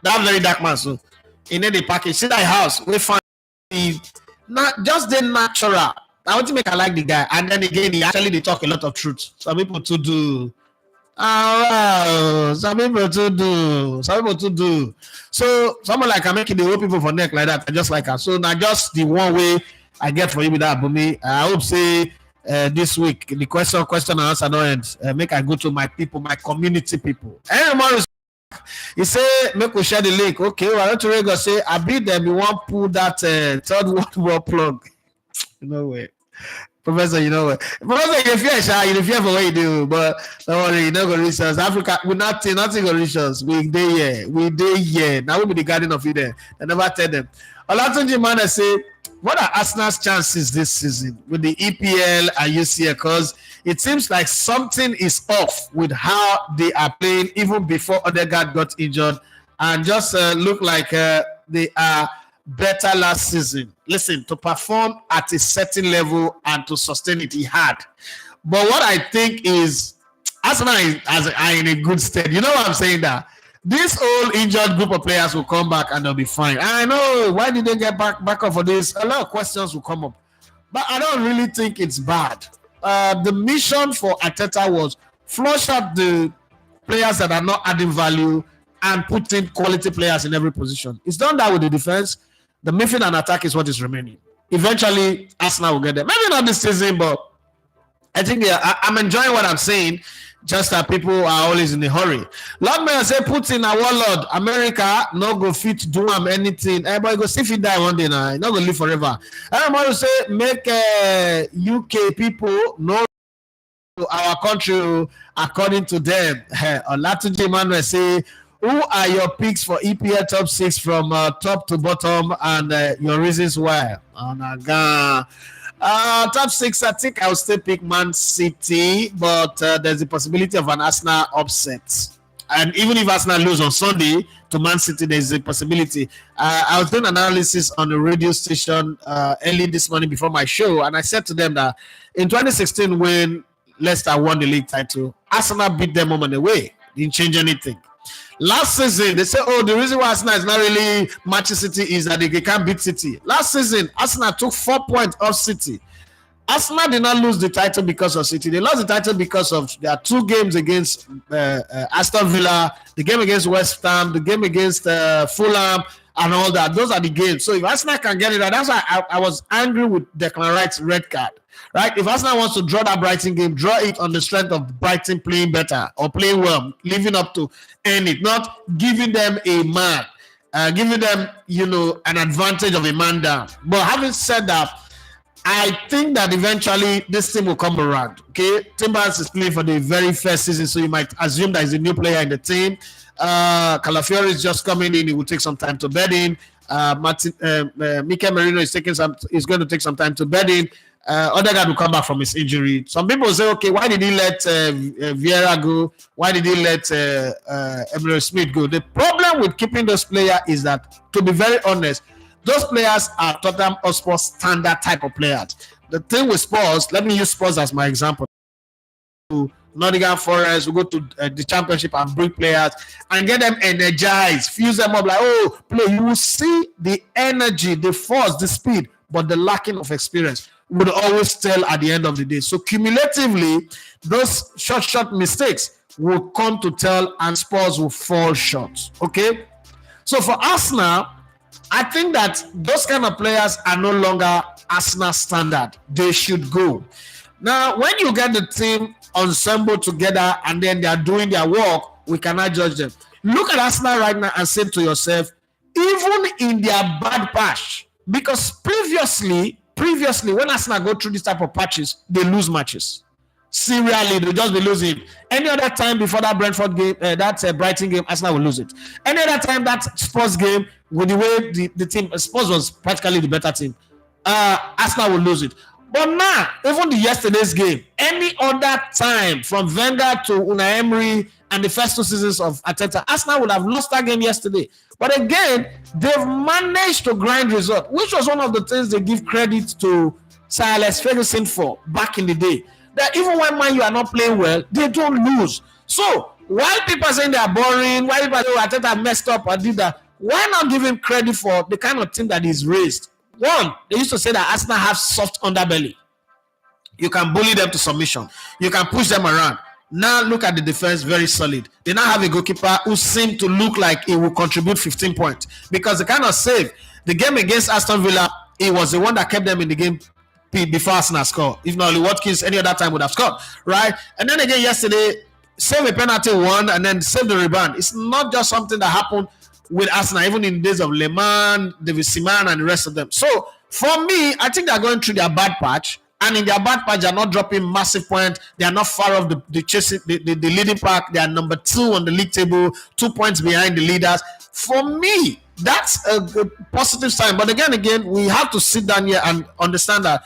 That very dark man. So in the package, see that house. We find not just the natural. I want to make I like the guy, and then again, he actually they talk a lot of truth. Some people to do. Some people to do. So someone like I'm making the whole people for neck like that. I just like her. So now just the one way I get for you with that, Bumi. I hope say this week the question and answer no end. Make I go to my people, my community people. And he say make we share the link. Okay, well, I want to go say I beat them. We want pull that third world war plug. No way. Professor, you know what? Professor, you fear for what you do, but don't worry, you know go reach us. Africa, we nothing go reach us. We there. Now we be the Garden of Eden. I never tell them. Olatunji man say, what are Arsenal's chances this season with the EPL and UCL? Because it seems like something is off with how they are playing, even before Odegaard got injured, and just look like they are better last season. Listen, to perform at a certain level and to sustain it, he had. But what I think is Arsenal are in a good state. You know what I'm saying? That this old injured group of players will come back and they'll be fine. I know, why did they get back up for this? A lot of questions will come up. But I don't really think it's bad. The mission for Arteta was flush out the players that are not adding value and put in quality players in every position. It's done that with the defense. The midfield and attack is what is remaining. Eventually, Arsenal will get there. Maybe not this season, but I think I'm enjoying what I'm saying. Just that people are always in a hurry. Lord Mayor say Putin a warlord. America no go fit do anything. Everybody go see if he die one day now. He not go live forever. Everybody say make UK people know our country according to them. Olatunji Emmanuel say, who are your picks for EPL top 6 from top to bottom and your reasons why? Top 6, I think I'll still pick Man City, but there's a possibility of an Arsenal upset. And even if Arsenal lose on Sunday to Man City, there's a possibility. I was doing analysis on the radio station early this morning before my show, and I said to them that in 2016, when Leicester won the league title, Arsenal beat them home and away. Didn't change anything. Last season, they say, the reason why Arsenal is not really Manchester City is that they can't beat City. Last season, Arsenal took 4 points off City. Arsenal did not lose the title because of City. They lost the title because of their 2 games against Aston Villa, the game against West Ham, the game against Fulham, and all that. Those are the games. So if Arsenal can get it right, that's why I was angry with Declan Rice's red card. Right? If Arsenal wants to draw that Brighton game, draw it on the strength of Brighton playing better or playing well, living up to earn it, not giving them a man, giving them, an advantage of a man down. But having said that, I think that eventually this team will come around. Okay, Timbers is playing for the very first season, so you might assume that he's a new player in the team. Calafiori is just coming in; he will take some time to bed in. Mikel Merino is going to take some time to bed in. Odegaard will come back from his injury. Some people say, okay, why did he let Vieira go? Why did he let Emre Smith go? The problem with keeping those players is that, to be very honest, those players are Tottenham Hotspur standard type of players. The thing with Spurs, let me use Spurs as my example. To Nottingham Forest, we go to the championship and bring players and get them energized, fuse them up like, oh, play. You will see the energy, the force, the speed, but the lacking of experience would always tell at the end of the day. So cumulatively, those short mistakes will come to tell and Spurs will fall short. Okay? So for Arsenal, I think that those kind of players are no longer Arsenal standard. They should go. Now, when you get the team ensemble together and then they are doing their work, we cannot judge them. Look at Arsenal right now and say to yourself, even in their bad patch, because previously when Arsenal go through this type of patches, they lose matches. Serially, they'll just be losing. Any other time before that Brentford game, that Brighton game, Arsenal will lose it. Any other time that Spurs game, with the way the team, Spurs was practically the better team, Arsenal will lose it. But now, even the yesterday's game, any other time from Wenger to Unai Emery and the first 2 seasons of Atalanta, Arsenal would have lost that game yesterday. But again, they've managed to grind result, which was one of the things they give credit to Sir Alex Ferguson for back in the day. That even when Man U are not playing well, they don't lose. So while people are saying they are boring, while people are saying Atalanta messed up and did that, why not give him credit for the kind of team that is raised? One, they used to say that Arsenal have soft underbelly. You can bully them to submission. You can push them around. Now look at the defense, very solid. They now have a goalkeeper who seemed to look like he will contribute 15 points. Because the kind of save, the game against Aston Villa, it was the one that kept them in the game before Arsenal scored. If not, Watkins any other time would have scored, right? And then again yesterday, save a penalty won and then save the rebound. It's not just something that happened with Arsenal, even in the days of Le Mans, David Seaman, and the rest of them. So, for me, I think they're going through their bad patch. And in their bad patch, they're not dropping massive points. They are not far off the leading pack. They are number 2 on the league table, 2 points behind the leaders. For me, that's a good positive sign. But again, we have to sit down here and understand that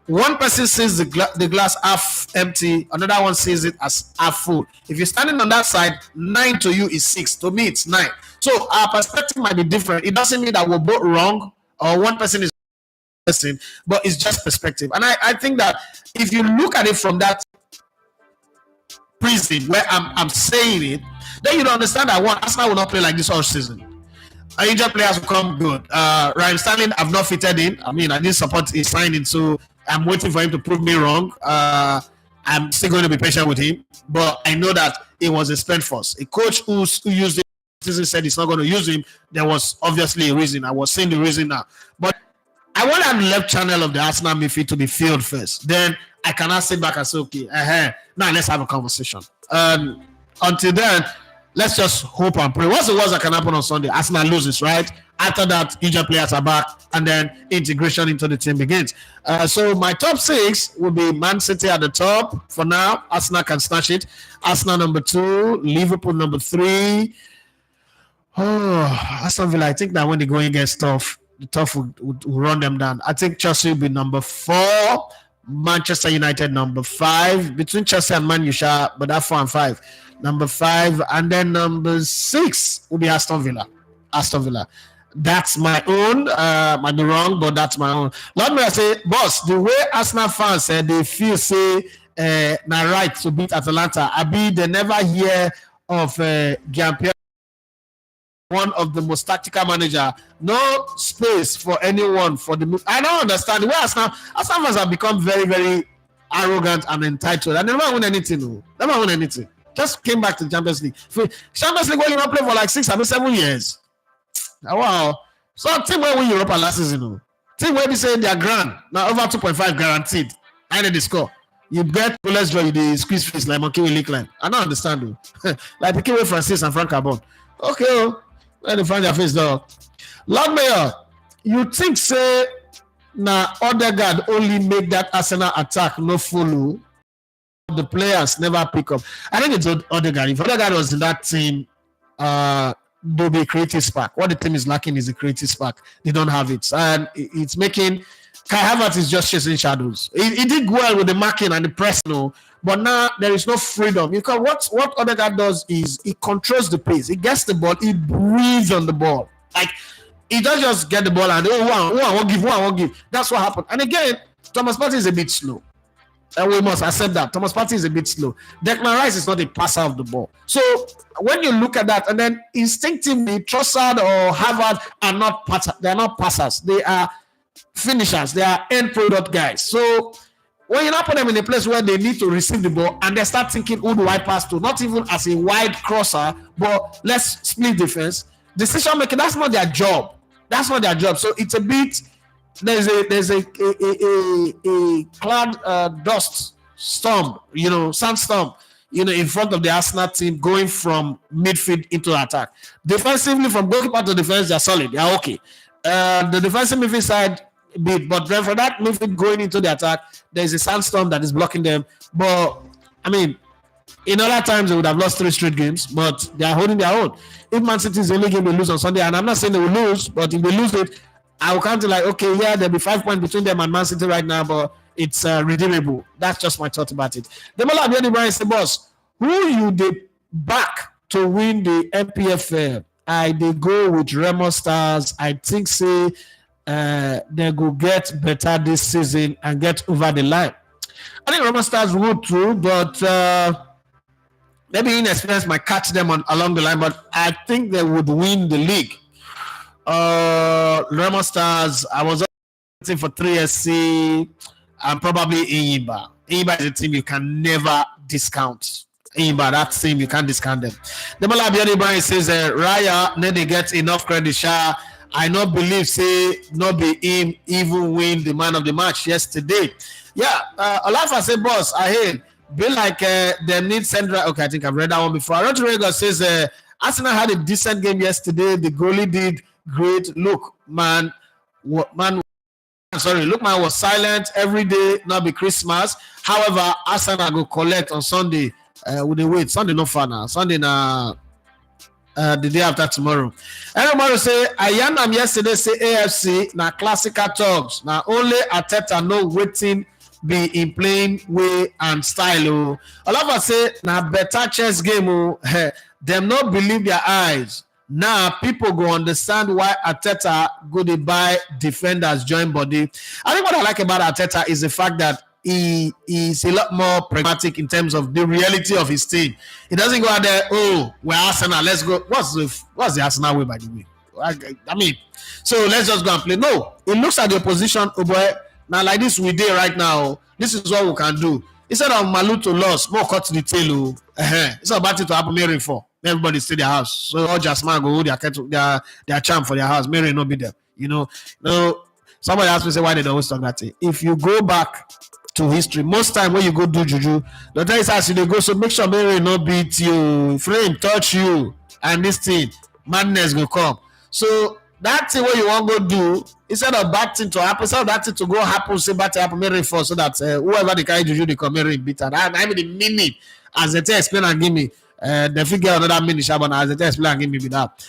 one person sees the glass half empty, another one sees it as half full. If you're standing on that side, 9 to you is 6. To me, it's 9. So our perspective might be different. It doesn't mean that we're both wrong or one person is person, but it's just perspective. And I think that if you look at it from that prism where I'm saying it, then you understand that one, Arsenal will not play like this all season. Injured players will come good. Ryan Sterling, I've not fitted in. I mean, I didn't support his signing, so I'm waiting for him to prove me wrong. I'm still going to be patient with him, but I know that it was a spent force. A coach who used it said he's not going to use him. There was obviously a reason. I was seeing the reason now. But I want that left channel of the Arsenal midfield to be filled first. Then I cannot sit back and say, okay, now let's have a conversation. Until then, let's just hope and pray. What's the worst that can happen on Sunday? Arsenal loses, right? After that, injured players are back, and then integration into the team begins. So my top 6 will be Man City at the top. For now, Arsenal can snatch it. Arsenal number 2, Liverpool number 3. Oh, Aston Villa, I think that when they go against tough, the tough will run them down. I think Chelsea will be number 4. Manchester United number 5. Between Chelsea and Man U, but that 4 and 5. Number 5. And then number 6 will be Aston Villa. That's my own. Might be wrong, but that's my own. Let me say, boss, the way Arsenal fans said they feel na right to beat Atalanta. They never hear of Giampiero, one of the most tactical manager. No space for anyone for the. I don't understand the way Arsenal fans have become very, very arrogant and entitled. I never win anything. Just came back to the Champions League. Champions League, well, you not play for like 6 or 7 years. Wow. So team where win Europa last season. Team where they say they are grand. Now over 2.5 guaranteed. I know they score. You get goalless draw, you squeeze face like monkey with lick line. I don't understand though. Like the Kiwi Francis and Frank Carbon. Okay, let them find their face dog. Lord Mayor, you think say now Odegaard only make that Arsenal attack no follow? The players never pick up. I think it's Odegaard. If Odegaard was in that team, there'll be a creative spark. What the team is lacking is a creative spark. They don't have it. And it's making Kai Havertz is just chasing shadows. He did well with the marking and the press, but now there is no freedom. Because what Odegaard does is he controls the pace. He gets the ball, he breathes on the ball. Like, he doesn't just get the ball and I won't give. That's what happened. And again, Thomas Partey is a bit slow. And we must accept that Thomas Partey is a bit slow. Declan Rice is not a passer of the ball. So when you look at that, and then instinctively, Trossard or Harvard are not passers. They are finishers. They are end product guys. So when you not put them in a place where they need to receive the ball and they start thinking, who do I pass to? Not even as a wide crosser, but let's split defense. Decision making, that's not their job. That's not their job. So it's a bit. There's a cloud dust storm, sandstorm, in front of the Arsenal team going from midfield into attack. Defensively, from goalkeeper to defense, they're solid. They're okay. The defensive midfield side bit, but then for that midfield going into the attack, there's a sandstorm that is blocking them. But I mean, in other times they would have lost 3 straight games, but they are holding their own. If Man City is the only game they lose on Sunday, and I'm not saying they will lose, but if they lose it, I will count it like, okay, yeah, there'll be 5 points between them and Man City right now, but it's redeemable. That's just my thought about it. Demola Abiodun Brian say, boss, who you dey back to win the MPFL? I dey go with Remo Stars. I think say they go get better this season and get over the line. I think Remo Stars would too, but maybe inexperience might catch them along the line, but I think they would win the league. Remo Stars, I was waiting for 3SC and probably Enyimba. Enyimba is a team you can never discount. Enyimba, that team, you can't discount them. Demola Abiodun Brian says, Raya, then they get enough credit. I not believe, say, not be him even win the man of the match yesterday. Yeah, Olafa say, boss, I hear, be like them need Sandra. Okay, I think I've read that one before. Rodrigo says, Arsenal had a decent game yesterday. The goalie did great. Look, man was silent every day, not be Christmas. However, Arsenal go collect on Sunday. With the wait, Sunday no fun now. Sunday na the day after tomorrow. Everybody say Ayanam yesterday say AFC na classical talks. Now only Arteta know waiting be in playing way and style. All of us say na better chess game. Them not believe their eyes. Now people go understand why Arteta go to buy defenders join body. I think what I like about Arteta is the fact that he is a lot more pragmatic in terms of the reality of his team. He doesn't go out there, we're Arsenal, let's go. What's the Arsenal way, by the way? I mean, so let's just go and play. No, he looks at the opposition, boy, now like this we did right now, this is what we can do. Instead of Malu to loss, more cut to the tail. It's about it to happen Mary for. Everybody stay their house. So all just man go hold their charm for their house. Mary not be there. No, somebody asked me say why they don't always talk that thing. If you go back to history, most time when you go do juju, the time is as you go, so make sure Mary not beat you, frame touch you, and this thing, madness will come. So that thing what you want to go do, instead of bad thing to happen, instead of that thing to go happen, say bad thing happen, Mary for so that whoever they carry juju, they come Mary beat. And I mean the minute as they tell explain and give me, they figure another minute, Shaban as they tell explain and give me with that.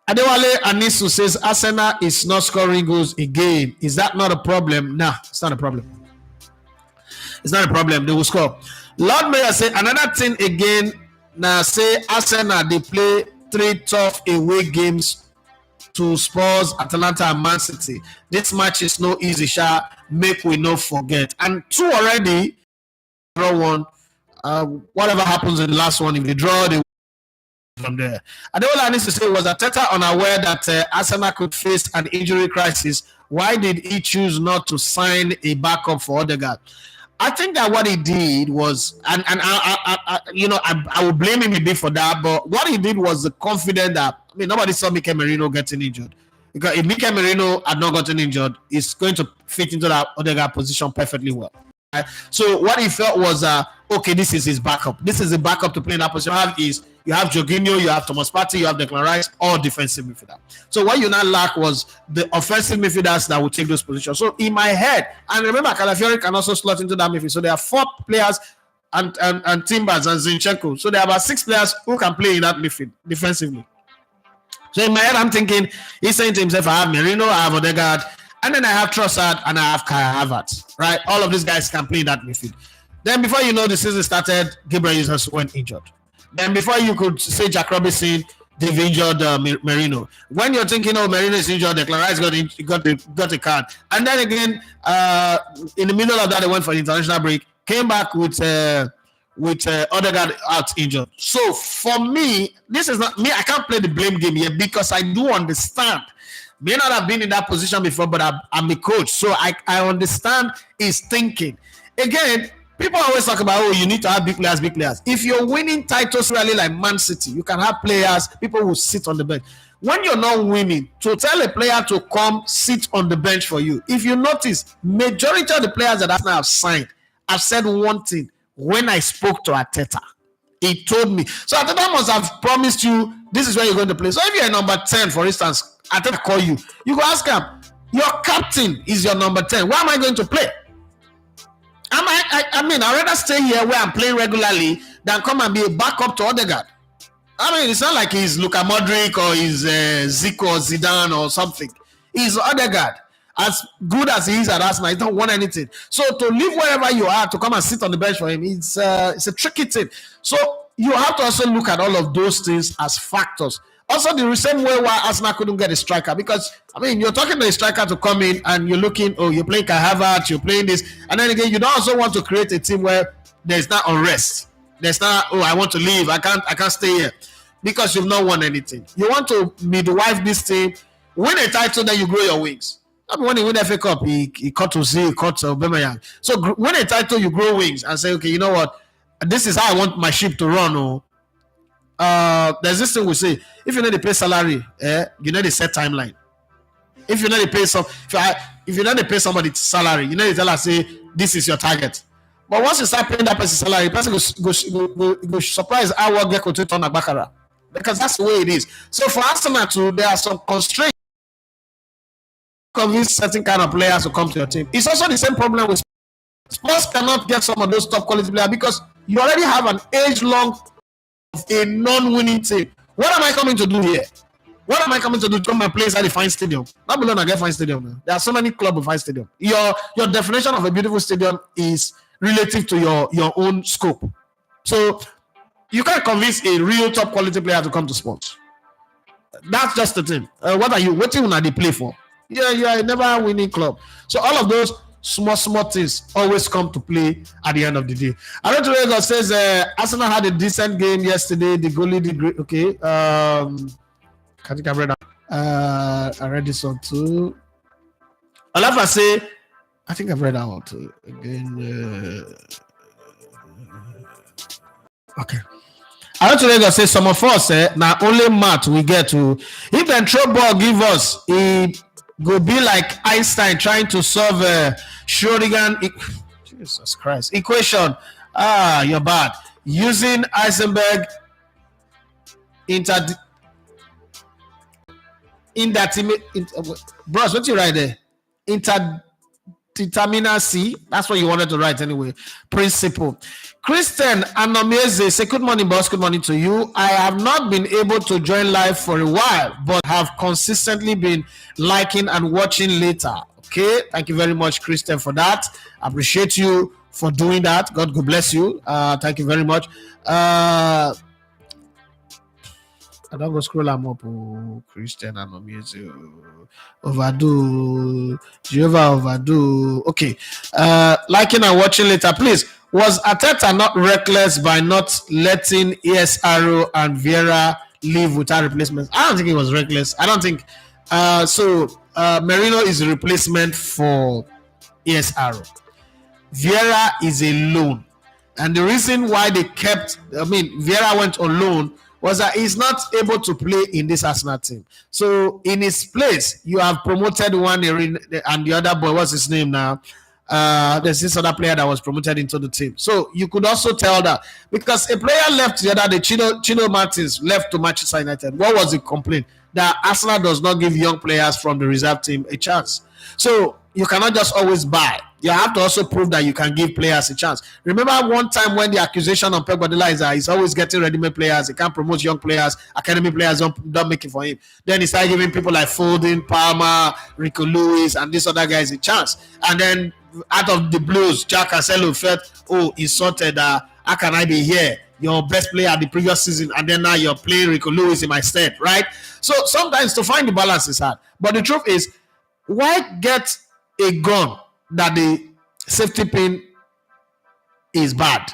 Adewale Anisu says Arsenal is not scoring goals again. Is that not a problem? Nah, it's not a problem. It's not a problem. They will score. Lord Mayor say another thing again. Now say Arsenal they play 3 tough away games to Spurs, Atalanta, and Man City. This match is no easy shot. Make we not forget. And 2 already. Draw 1. Whatever happens in the last one, if they draw, they from there. And all I need to say was that Arteta unaware that Arsenal could face an injury crisis. Why did he choose not to sign a backup for Odegaard? I think that what he did was, and I will blame him a bit for that, but what he did was the confidence that, nobody saw Mikel Merino getting injured. Because if Mikel Merino had not gotten injured, he's going to fit into that Odegaard position perfectly well. Right? So what he felt was, okay, this is his backup. This is the backup to play in that position. You have Jorginho, you have Thomas Partey, you have Declan Rice, all defensive midfielder. So what you now lack was the offensive midfielders that would take those positions. So in my head, and remember, Calafiori can also slot into that midfield. So there are 4 players and Timbers and Zinchenko. So there are about 6 players who can play in that midfield defensively. So in my head, I'm thinking, he's saying to himself, I have Merino, I have Odegaard, and then I have Trossard, and I have Kai Havertz, right? All of these guys can play in that midfield. Then before you know, the season started, Gabriel Jesus went injured. Then before you could say Jack Robinson, they've injured Merino. When you're thinking, oh, Merino is injured, Declan Rice got a card. And then again, in the middle of that, they went for the international break, came back with Odegaard out injured. So for me, this is not me. I can't play the blame game here because I do understand. May not have been in that position before, but I'm a coach, so I understand his thinking. Again, people always talk about, oh, you need to have big players, big players. If you're winning titles really like Man City, you can have players, people who sit on the bench. When you're not winning, to tell a player to come sit on the bench for you, if you notice, majority of the players that Arsenal have signed have said one thing. When I spoke to Arteta, he told me. So Arteta must have promised you, this is where you're going to play. So if you're number 10, for instance, Arteta call you, you go ask him, your captain is your number 10. Where am I going to play? I mean, I'd rather stay here where I'm playing regularly than come and be a backup to Odegaard. I mean, it's not like he's Luka Modric or he's Zico or Zidane or something. He's Odegaard. As good as he is at Arsenal, he don't want anything. So to leave wherever you are to come and sit on the bench for him, it's a tricky thing. So you have to also look at all of those things as factors. Also, the same way why Arsenal couldn't get a striker, because I mean, you're talking to a striker to come in and you're looking, oh, you're playing Kai Havertz, you're playing this, and then again, you don't also want to create a team where there's not unrest. There's not, oh, I want to leave, I can't stay here, because you've not won anything. You want to midwife this team, win a title, then you grow your wings. I mean, when he win the FA Cup, he cut to Z, he cut to Bellingham. So win a title, you grow wings and say, okay, you know what? This is how I want my ship to run. Oh, there's this thing we say: if you need to pay salary, you need to set timeline. If you need to pay if you need to pay somebody salary, you need to tell us, say, this is your target. But once you start paying that person salary, the person go surprise how well get to turn a baccarat, because that's the way it is. So for Arsenal too, there are some constraints. Convince certain kind of players to come to your team. It's also the same problem with Spurs. Cannot get some of those top quality players because you already have an age-long of a non-winning team. What am I coming to do here? What am I coming to do? To come and play inside the fine stadium? Not below I get fine stadium now. There are so many clubs with fine stadium. Your definition of a beautiful stadium is relative to your own scope. So you can't convince a real top quality player to come to sports. That's just the thing. What are you waiting on? They play for? Yeah, you are a never winning club. So all of those small things always come to play at the end of the day. I read today that says Arsenal had a decent game yesterday. The goalie did great. Okay. I think I read that. I read this one too. Alafa say, I think I've read that one too. Again. Okay. I want to let us say some of us now only math we get to. If the throw ball give us it go be like Einstein trying to solve Schrodinger Jesus Christ equation. You're bad. Using Heisenberg bros, what you write there? Interdeterminacy. That's what you wanted to write anyway. Principle. Christian Anomeze say, good morning, boss. Good morning to you. I have not been able to join live for a while, but have consistently been liking and watching later. Okay. Thank you very much, Christian, for that. I appreciate you for doing that. God bless you. Thank you very much. I don't go scroll them up. Oh, Christian Anomeze. Overdo. Jehovah overdo. Okay. Liking and watching later, please. Was Arteta not reckless by not letting ESRO and Vieira leave without replacements? I don't think he was reckless. I don't think. Merino is a replacement for ESRO. Vieira is a loan. And the reason why they Vieira went on loan was that he's not able to play in this Arsenal team. So in his place, you have promoted one and the other boy, what's his name now? There's this other player that was promoted into the team. So you could also tell that because a player left the other day, Chino Martins left to Manchester United. What was the complaint? that Arsenal does not give young players from the reserve team a chance. So you cannot just always buy. You have to also prove that you can give players a chance. Remember one time when the accusation on Pep Guardiola is that he's always getting ready-made players, he can't promote young players, academy players don't make it for him. Then he started giving people like Foden, Palmer, Rico Lewis, and these other guys a chance. And then out of the blues, Jack Cancelo felt, insulted. How can I be here? Your best player the previous season, and then now you're playing Rico Lewis in my stead, right? So sometimes to find the balance is hard. But the truth is, why get a gun that the safety pin is bad?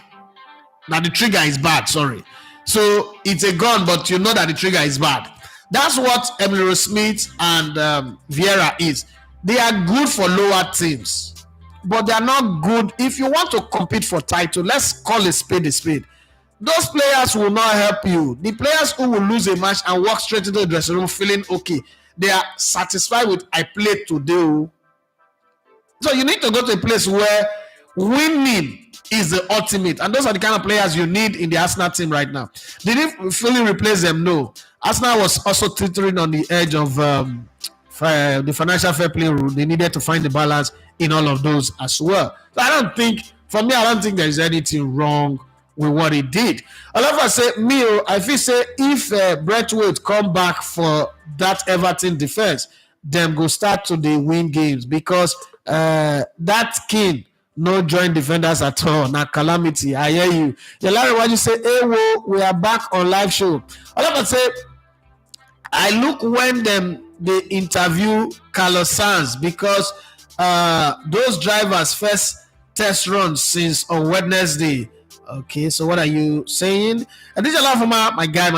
That the trigger is bad, sorry. So it's a gun, but you know that the trigger is bad. That's what Emily Smith and Vieira is. They are good for lower teams, but they are not good if you want to compete for title. Let's call a spade a spade. Those players will not help you. The players who will lose a match and walk straight into the dressing room feeling okay, they are satisfied with I played today. So you need to go to a place where winning is the ultimate, and those are the kind of players you need in the Arsenal team right now. Did he fully replace them? No. Arsenal was also teetering on the edge of the financial fair play rule. They needed to find the balance in all of those as well. So I don't think there is anything wrong with what he did. I love to say, I feel say if Braithwaite come back for that Everton defense, them go start to the win games, because that King no join defenders at all. Now calamity. I hear you. Larry, what you say? Hey, we are back on live show. I love to say, I look when they interview Carlos Sainz, because those drivers first test runs since on Wednesday. Okay, so what are you saying? And this is a lot for my guy.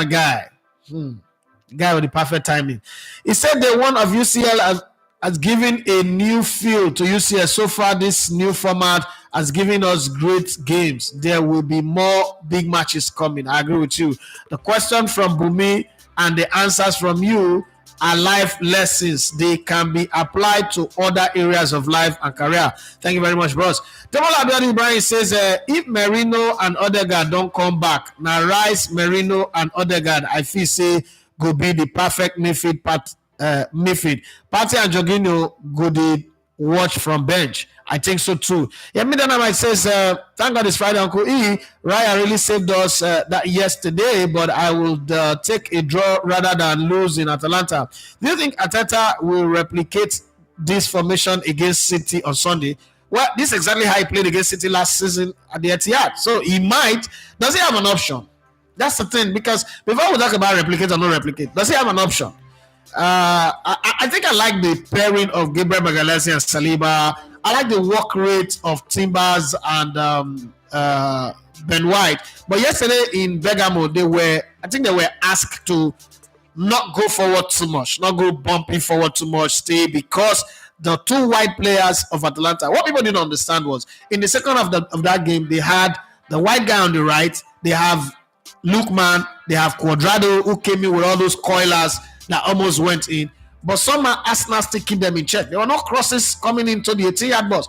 Guy with the perfect timing. He said the one of UCL has given a new feel to UCL. So far, this new format has given us great games. There will be more big matches coming. I agree with you. The question from Bumi and the answers from you are life lessons. They can be applied to other areas of life and career. Thank you very much, bros. Tomola Abiodun Ibrahim says, if Merino and Odegaard don't come back, now Rice, Merino, and Odegaard, I feel say go be the perfect midfield. Partey and Jorginho go the watch from bench. I think so too. Yeah, Midnight says, thank God it's Friday, Uncle E. Raya really saved us that yesterday, but I would take a draw rather than lose in Atalanta. Do you think Arteta will replicate this formation against City on Sunday? Well, this is exactly how he played against City last season at the Etihad. So he might. Does he have an option? That's the thing, because before we talk about replicate or no replicate, does he have an option? I think I like the pairing of Gabriel Magalhaes and Saliba. I like the work rate of Timbers and Ben White. But yesterday in Bergamo, they were asked to not go forward too much, not go bumping forward too much, stay, because the two wide players of Atalanta, what people didn't understand was, in the second half of that game, they had the white guy on the right, they have Lookman, they have Cuadrado, who came in with all those coilers that almost went in. But somehow Arsenal still keep them in check. There were no crosses coming into the 18-yard box.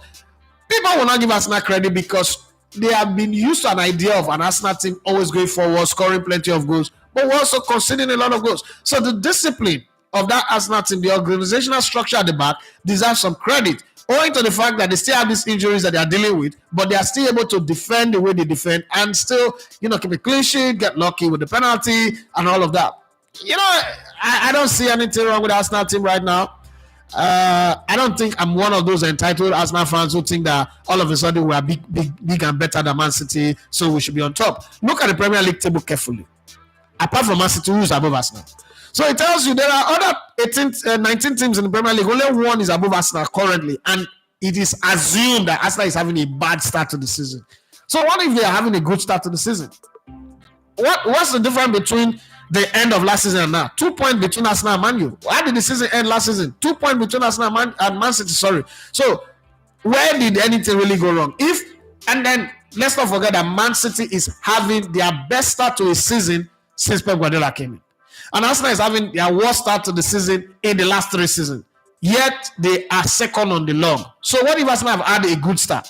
People will not give Arsenal credit because they have been used to an idea of an Arsenal team always going forward, scoring plenty of goals, but we're also conceding a lot of goals. So the discipline of that Arsenal team, the organizational structure at the back, deserves some credit, owing to the fact that they still have these injuries that they are dealing with, but they are still able to defend the way they defend and still, keep a clean sheet, get lucky with the penalty and all of that. I don't see anything wrong with the Arsenal team right now. I don't think I'm one of those entitled Arsenal fans who think that all of a sudden we are big and better than Man City, so we should be on top. Look at the Premier League table carefully. Apart from Man City, who is above Arsenal? So it tells you there are other 19 teams in the Premier League. Only one is above Arsenal currently, and it is assumed that Arsenal is having a bad start to the season. So what if they are having a good start to the season? What's the difference between the end of last season and now? 2 points between Arsenal and Man U. How did the season end last season? 2 points between Arsenal and Man City. Sorry. So where did anything really go wrong? And then let's not forget that Man City is having their best start to a season since Pep Guardiola came in, and Arsenal is having their worst start to the season in the last 3 seasons. Yet they are second on the log. So what if Arsenal have had a good start?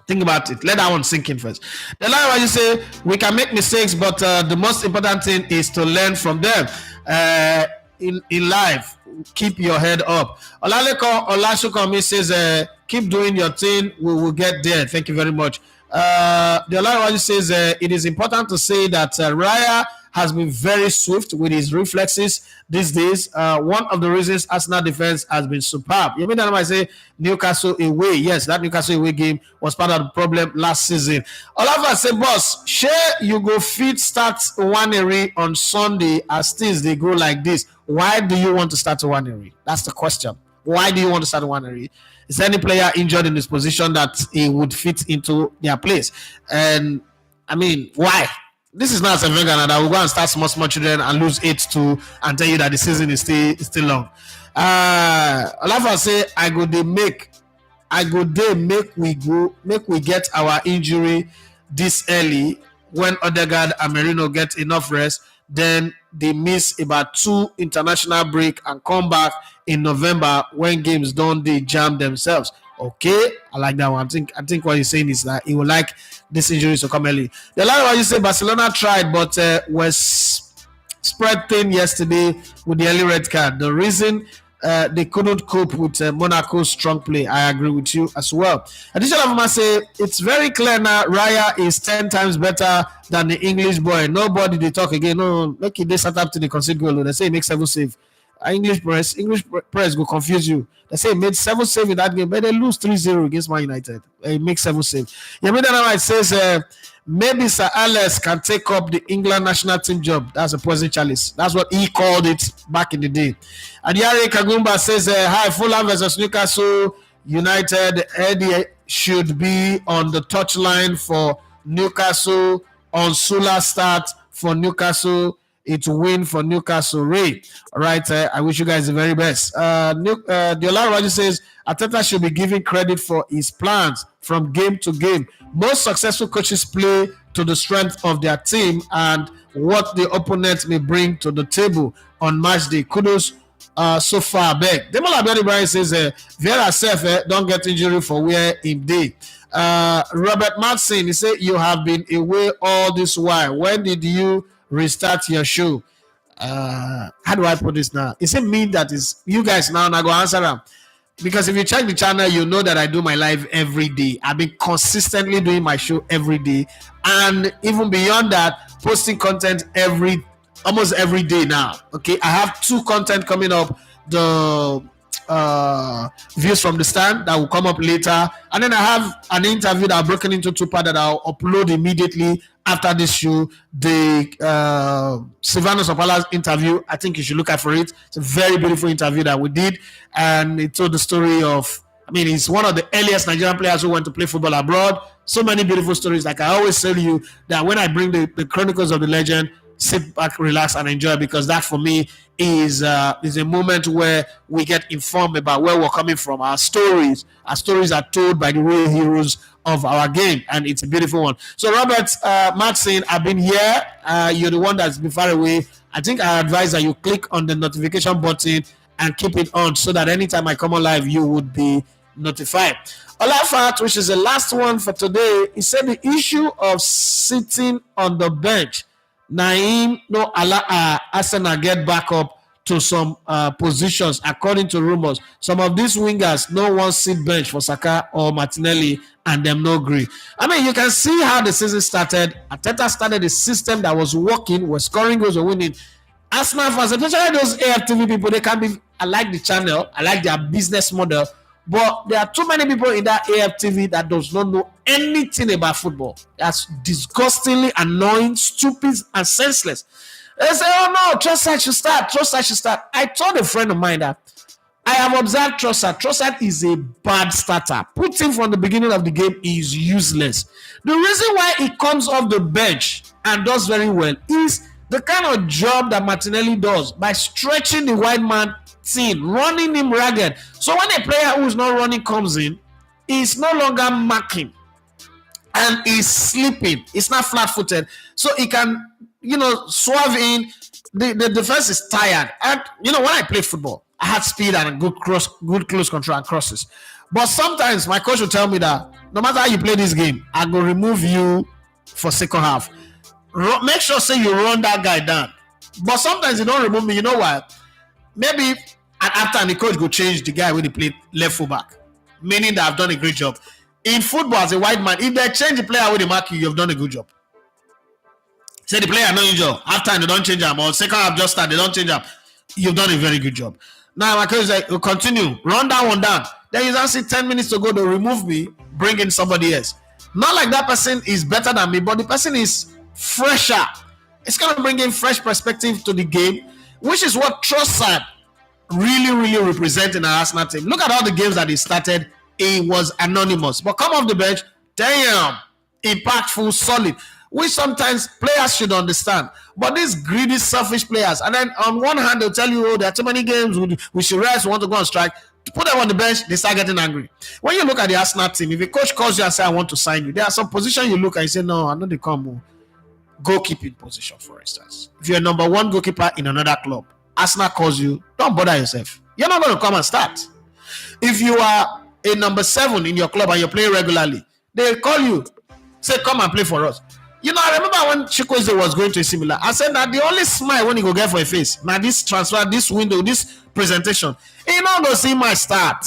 Think about it. Let that one sink in first. The line where you say we can make mistakes, but the most important thing is to learn from them. In life, keep your head up. Olaleko Olasukomi says, keep doing your thing. We will get there. Thank you very much. The line where you says it is important to say that Raya has been very swift with his reflexes these days. One of the reasons Arsenal defense has been superb. You mean that I say Newcastle away? Yes, that Newcastle away game was part of the problem last season. Olafa say, boss, share you go fit start Waneri on Sunday as things they go like this. Why do you want to start Waneri? That's the question. Why do you want to start Waneri? Is there any player injured in this position that he would fit into their place? And I mean, why? This is not a vegan that will go and start small children and lose 8-2 and tell you that the season is still long. Olafa say, I go dey make we get our injury this early when Odegaard and Merino get enough rest. Then they miss about 2 international break and come back in November when games don't they jam themselves. Okay, I like that one. I think what he's saying is that he would like this injury to come early. The last one you say Barcelona tried, but was spread thin yesterday with the early red card. The reason they couldn't cope with Monaco's strong play. I agree with you as well. Additional must say it's very clear now. Raya is 10 times better than the English boy. Nobody they talk again. No, make it they start up to the concede goal. They say he makes 7 save. English press go confuse you. They say he made 7 save in that game, but they lose 3-0 against Man United. He makes 7 save. You mean that it says maybe Sir Alex can take up the England national team job. That's a poison chalice. That's what he called it back in the day. And Yari Kagumba says, hi, Fulham versus Newcastle United. Eddie should be on the touchline for Newcastle. On Sula start for Newcastle. It will win for Newcastle. Ray. All right. I wish you guys the very best. Diola Roger says, Arteta should be given credit for his plans from game to game. Most successful coaches play to the strength of their team and what the opponent may bring to the table on match day. Kudos so far back. Demola Brian says, Vera Sef don't get injury for where in day. Robert Matson, he said, you have been away all this while. When did you restart your show? How do I put this now? Is it me that is you guys now? And I go answer them. Because if you check the channel, you know that I do my live every day. I've been consistently doing my show every day. And even beyond that, posting content almost every day now. Okay, I have 2 content coming up. The views from the stand that will come up later. And then I have an interview that I've broken into 2 parts that I'll upload immediately after this show. The Silvanos Opala's interview, I think you should look out for it. It's a very beautiful interview that we did. And it told the story of, he's one of the earliest Nigerian players who went to play football abroad. So many beautiful stories. Like I always tell you that when I bring the Chronicles of the Legend, sit back, relax, and enjoy, because that for me is a moment where we get informed about where we're coming from. Our stories are told by the real heroes of our game, and it's a beautiful one. So Robert Maxine, I've been here. You're the one that's been far away. I think I advise that you click on the notification button and keep it on so that anytime I come on live, you would be notified. Olafat, which is the last one for today, he said the issue of sitting on the bench. Naim no allow Arsenal get back up to some positions according to rumors. Some of these wingers no one sit bench for Saka or Martinelli and them no agree. You can see how the season started. Arteta started a system that was working, was scoring goals, or winning. Arsenal fans, especially those AFTV people, they can be. I like the channel, I like their business model, but there are too many people in that AFTV that does not know anything about football. That's disgustingly annoying, stupid, and senseless. They say, oh no, Trossard should start. I told a friend of mine that I have observed Trossard. Trossard is a bad starter. Put him from the beginning of the game, he is useless. The reason why he comes off the bench and does very well is the kind of job that Martinelli does by stretching the wide man team, running him ragged. So when a player who is not running comes in, he's no longer marking and he's sleeping. He's not flat-footed. So he can, swerve in. The defense is tired. And, when I played football, I had speed and good close control and crosses. But sometimes my coach will tell me that no matter how you play this game, I will remove you for second half. Make sure say you run that guy down. But sometimes you don't remove me. You know why? Maybe after the coach go change the guy when he played left fullback, meaning that I've done a great job. In football, as a white man, if they change the player when they mark you, you've done a good job. Say the player no injured, after they don't change him, or second half just start, they don't change him. You've done a very good job. Now my coach is like, we'll continue, run that one down. Then you just see 10 minutes to go, to remove me, bring in somebody else. Not like that person is better than me, but the person is fresher. It's going to bring in fresh perspective to the game, which is what Trossard really represent in our Arsenal team. Look at all the games that he started. He was anonymous, but come off the bench, damn, impactful, solid, which sometimes players should understand. But these greedy, selfish players, and then on one hand they'll tell you, oh, there are too many games, we should rest, we want to go on strike. To put them on the bench, they start getting angry. When you look at the Arsenal team, if a coach calls you and say, I want to sign you, there are some positions you look at and you say, no, I know they come. Goalkeeping position, for instance. If you're number one goalkeeper in another club, Arsenal calls you, don't bother yourself. You're not going to come and start. If you are a number 7 in your club and you're playing regularly, they call you, say, come and play for us. You know, I remember when Chikwueze was going to AC Milan, I said that the only smile when he go get for a face, now this transfer, this window, this presentation, he not going to see my start.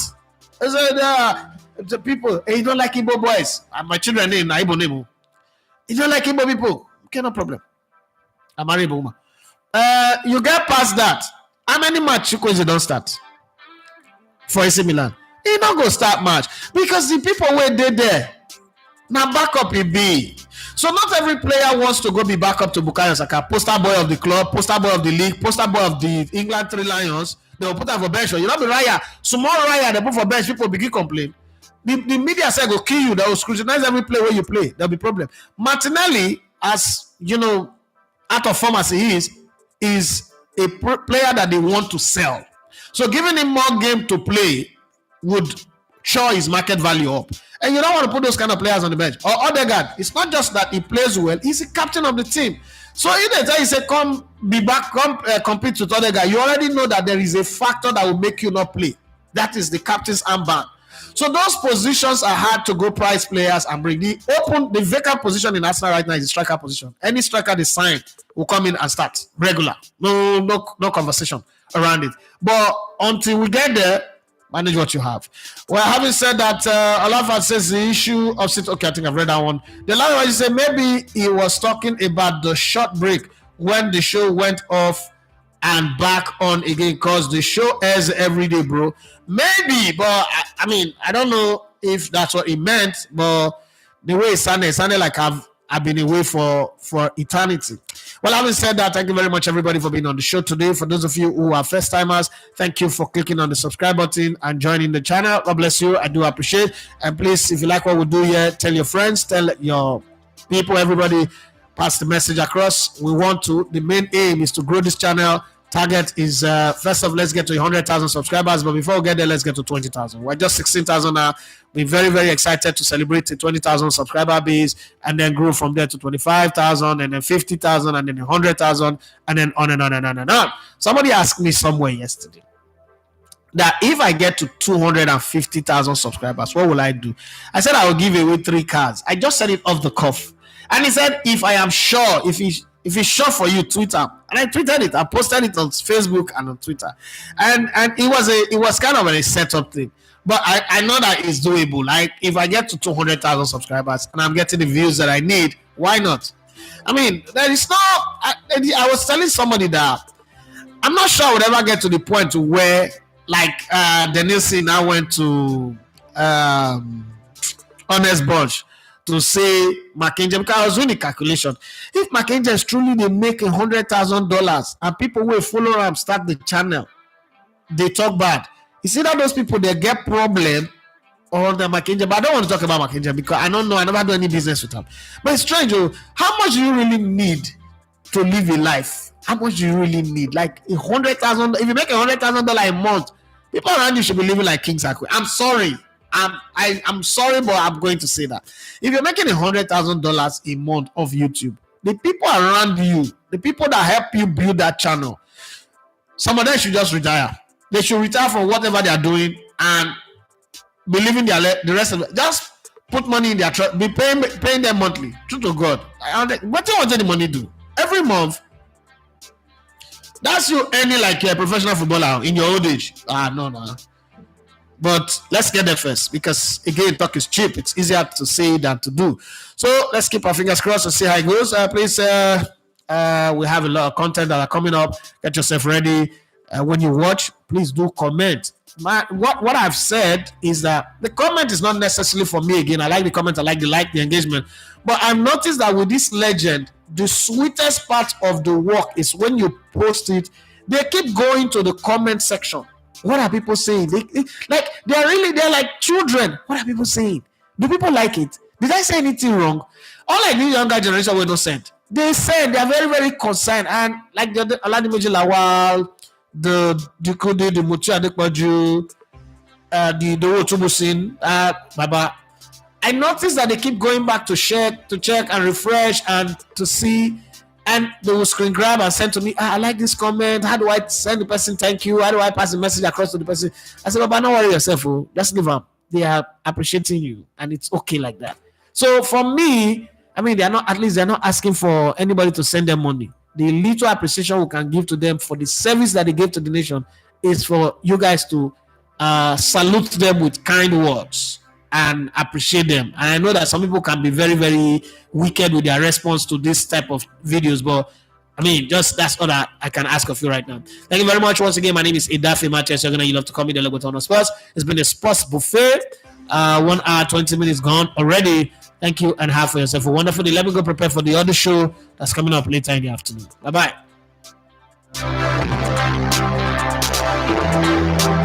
I said, the people, hey, you don't like Igbo boys. And my children name, na Igbo name. You don't like Igbo people. Okay, no problem. I'm a Igbo woman. You get past that. How many match Chikwueze don't start for AC Milan? He not go start match because the people were there. Now backup he be. So not every player wants to go be backup to Bukayo Saka, poster boy of the club, poster boy of the league, poster boy of the England Three Lions. They will put him for bench. You know the Raya, small Raya they put for bench. People begin complain. The media say go kill you. They will scrutinize every play where you play. There'll be problem. Martinelli, as you know, out of form as he is a player that they want to sell. So giving him more game to play would show his market value up. And you don't want to put those kind of players on the bench. Or Odegaard, it's not just that he plays well, he's the captain of the team. So if they tell you, say, come be back, come compete with Odegaard, you already know that there is a factor that will make you not play. That is the captain's armband. So those positions are hard to go price players and bring. The vacant position in Arsenal right now is the striker position. Any striker they sign will come in and start regular. No conversation around it. But until we get there, manage what you have. Well, having said that, Alafat says the issue of sit. Okay, I think I've read that one. The last one, you say maybe he was talking about the short break when the show went off and back on again, because the show airs every day, bro. Maybe, but I mean, I don't know if that's what he meant, but the way it sounded like I've been away for eternity. Well, having said that, thank you very much, everybody, for being on the show today. For those of you who are first timers, thank you for clicking on the subscribe button and joining the channel. God bless you. I do appreciate. And please, if you like what we do here, tell your friends, tell your people, everybody, pass the message across. The main aim is to grow this channel. Target is first off, let's get to 100,000 subscribers. But before we get there, let's get to 20,000. We're just 16,000 now. We're very, very excited to celebrate the 20,000 subscriber base and then grow from there to 25,000 and then 50,000 and then 100,000 and then on and on and on and on. Somebody asked me somewhere yesterday that if I get to 250,000 subscribers, what will I do? I said I will give away 3 cars. I just said it off the cuff. And he said, if I am sure, if it's sure for you, tweet up. And I tweeted it. I posted it on Facebook and on Twitter. And it was kind of a setup thing. But I know that it's doable. Like if I get to 200,000 subscribers and I'm getting the views that I need, why not? I mean, there is no. I was telling somebody that I'm not sure I would ever get to the point where, like, Denilson now went to Honest Bunch to say McKinsey, because I was doing the calculation. If McKinsey is truly they make $100,000 and people will follow him, start the channel, they talk bad. You see that those people they get problem on the McKinsey, but I don't want to talk about McKinsey because I don't know. I never do any business with them. But it's strange. How much do you really need to live a life? How much do you really need? Like $100,000. If you make $100,000 a month, people around you should be living like kings. I'm sorry. I'm sorry, but I'm going to say that. If you're making $100,000 a month of YouTube, the people around you, the people that help you build that channel, some of them should just retire. They should retire from whatever they are doing and be living the rest of it. Just put money in their trust, be paying them monthly. True to God. What do you want the money do? Every month, that's you earning like a professional footballer in your old age. No. But let's get there first, because again, talk is cheap. It's easier to say than to do. So let's keep our fingers crossed to see how it goes. Please, we have a lot of content that are coming up. Get yourself ready. When you watch, please do comment. What I've said is that the comment is not necessarily for me again. I like the comment, I like the engagement. But I've noticed that with this legend, the sweetest part of the work is when you post it, they keep going to the comment section. What are people saying? They're like children. What are people saying? Do people like it? Did I say anything wrong? All I need younger generation will not send. They send. They are very, very concerned. And like the Aladimeji Lawal, the Dikode, the Muchi Adekbaju, the Otubusin, Baba. I noticed that they keep going back to check and refresh and to see. And they will screen grab and send to me, I like this comment. How do I send the person thank you? How do I pass the message across to the person? I said, Baba, don't worry yourself. Just leave them. They are appreciating you, and it's okay like that. So for me, I mean, they're not asking for anybody to send them money. The little appreciation we can give to them for the service that they gave to the nation is for you guys to salute them with kind words and appreciate them. And I know that some people can be very, very wicked with their response to this type of videos, but I mean, just that's all that I can ask of you right now. Thank you very much once again. My name is Idafe Mathias. You love to call me the Logotown of Sports. It's been a sports buffet. 1 hour 20 minutes gone already. Thank you, and have for yourself a wonderful day. Let me go prepare for the other show that's coming up later in the afternoon. Bye bye.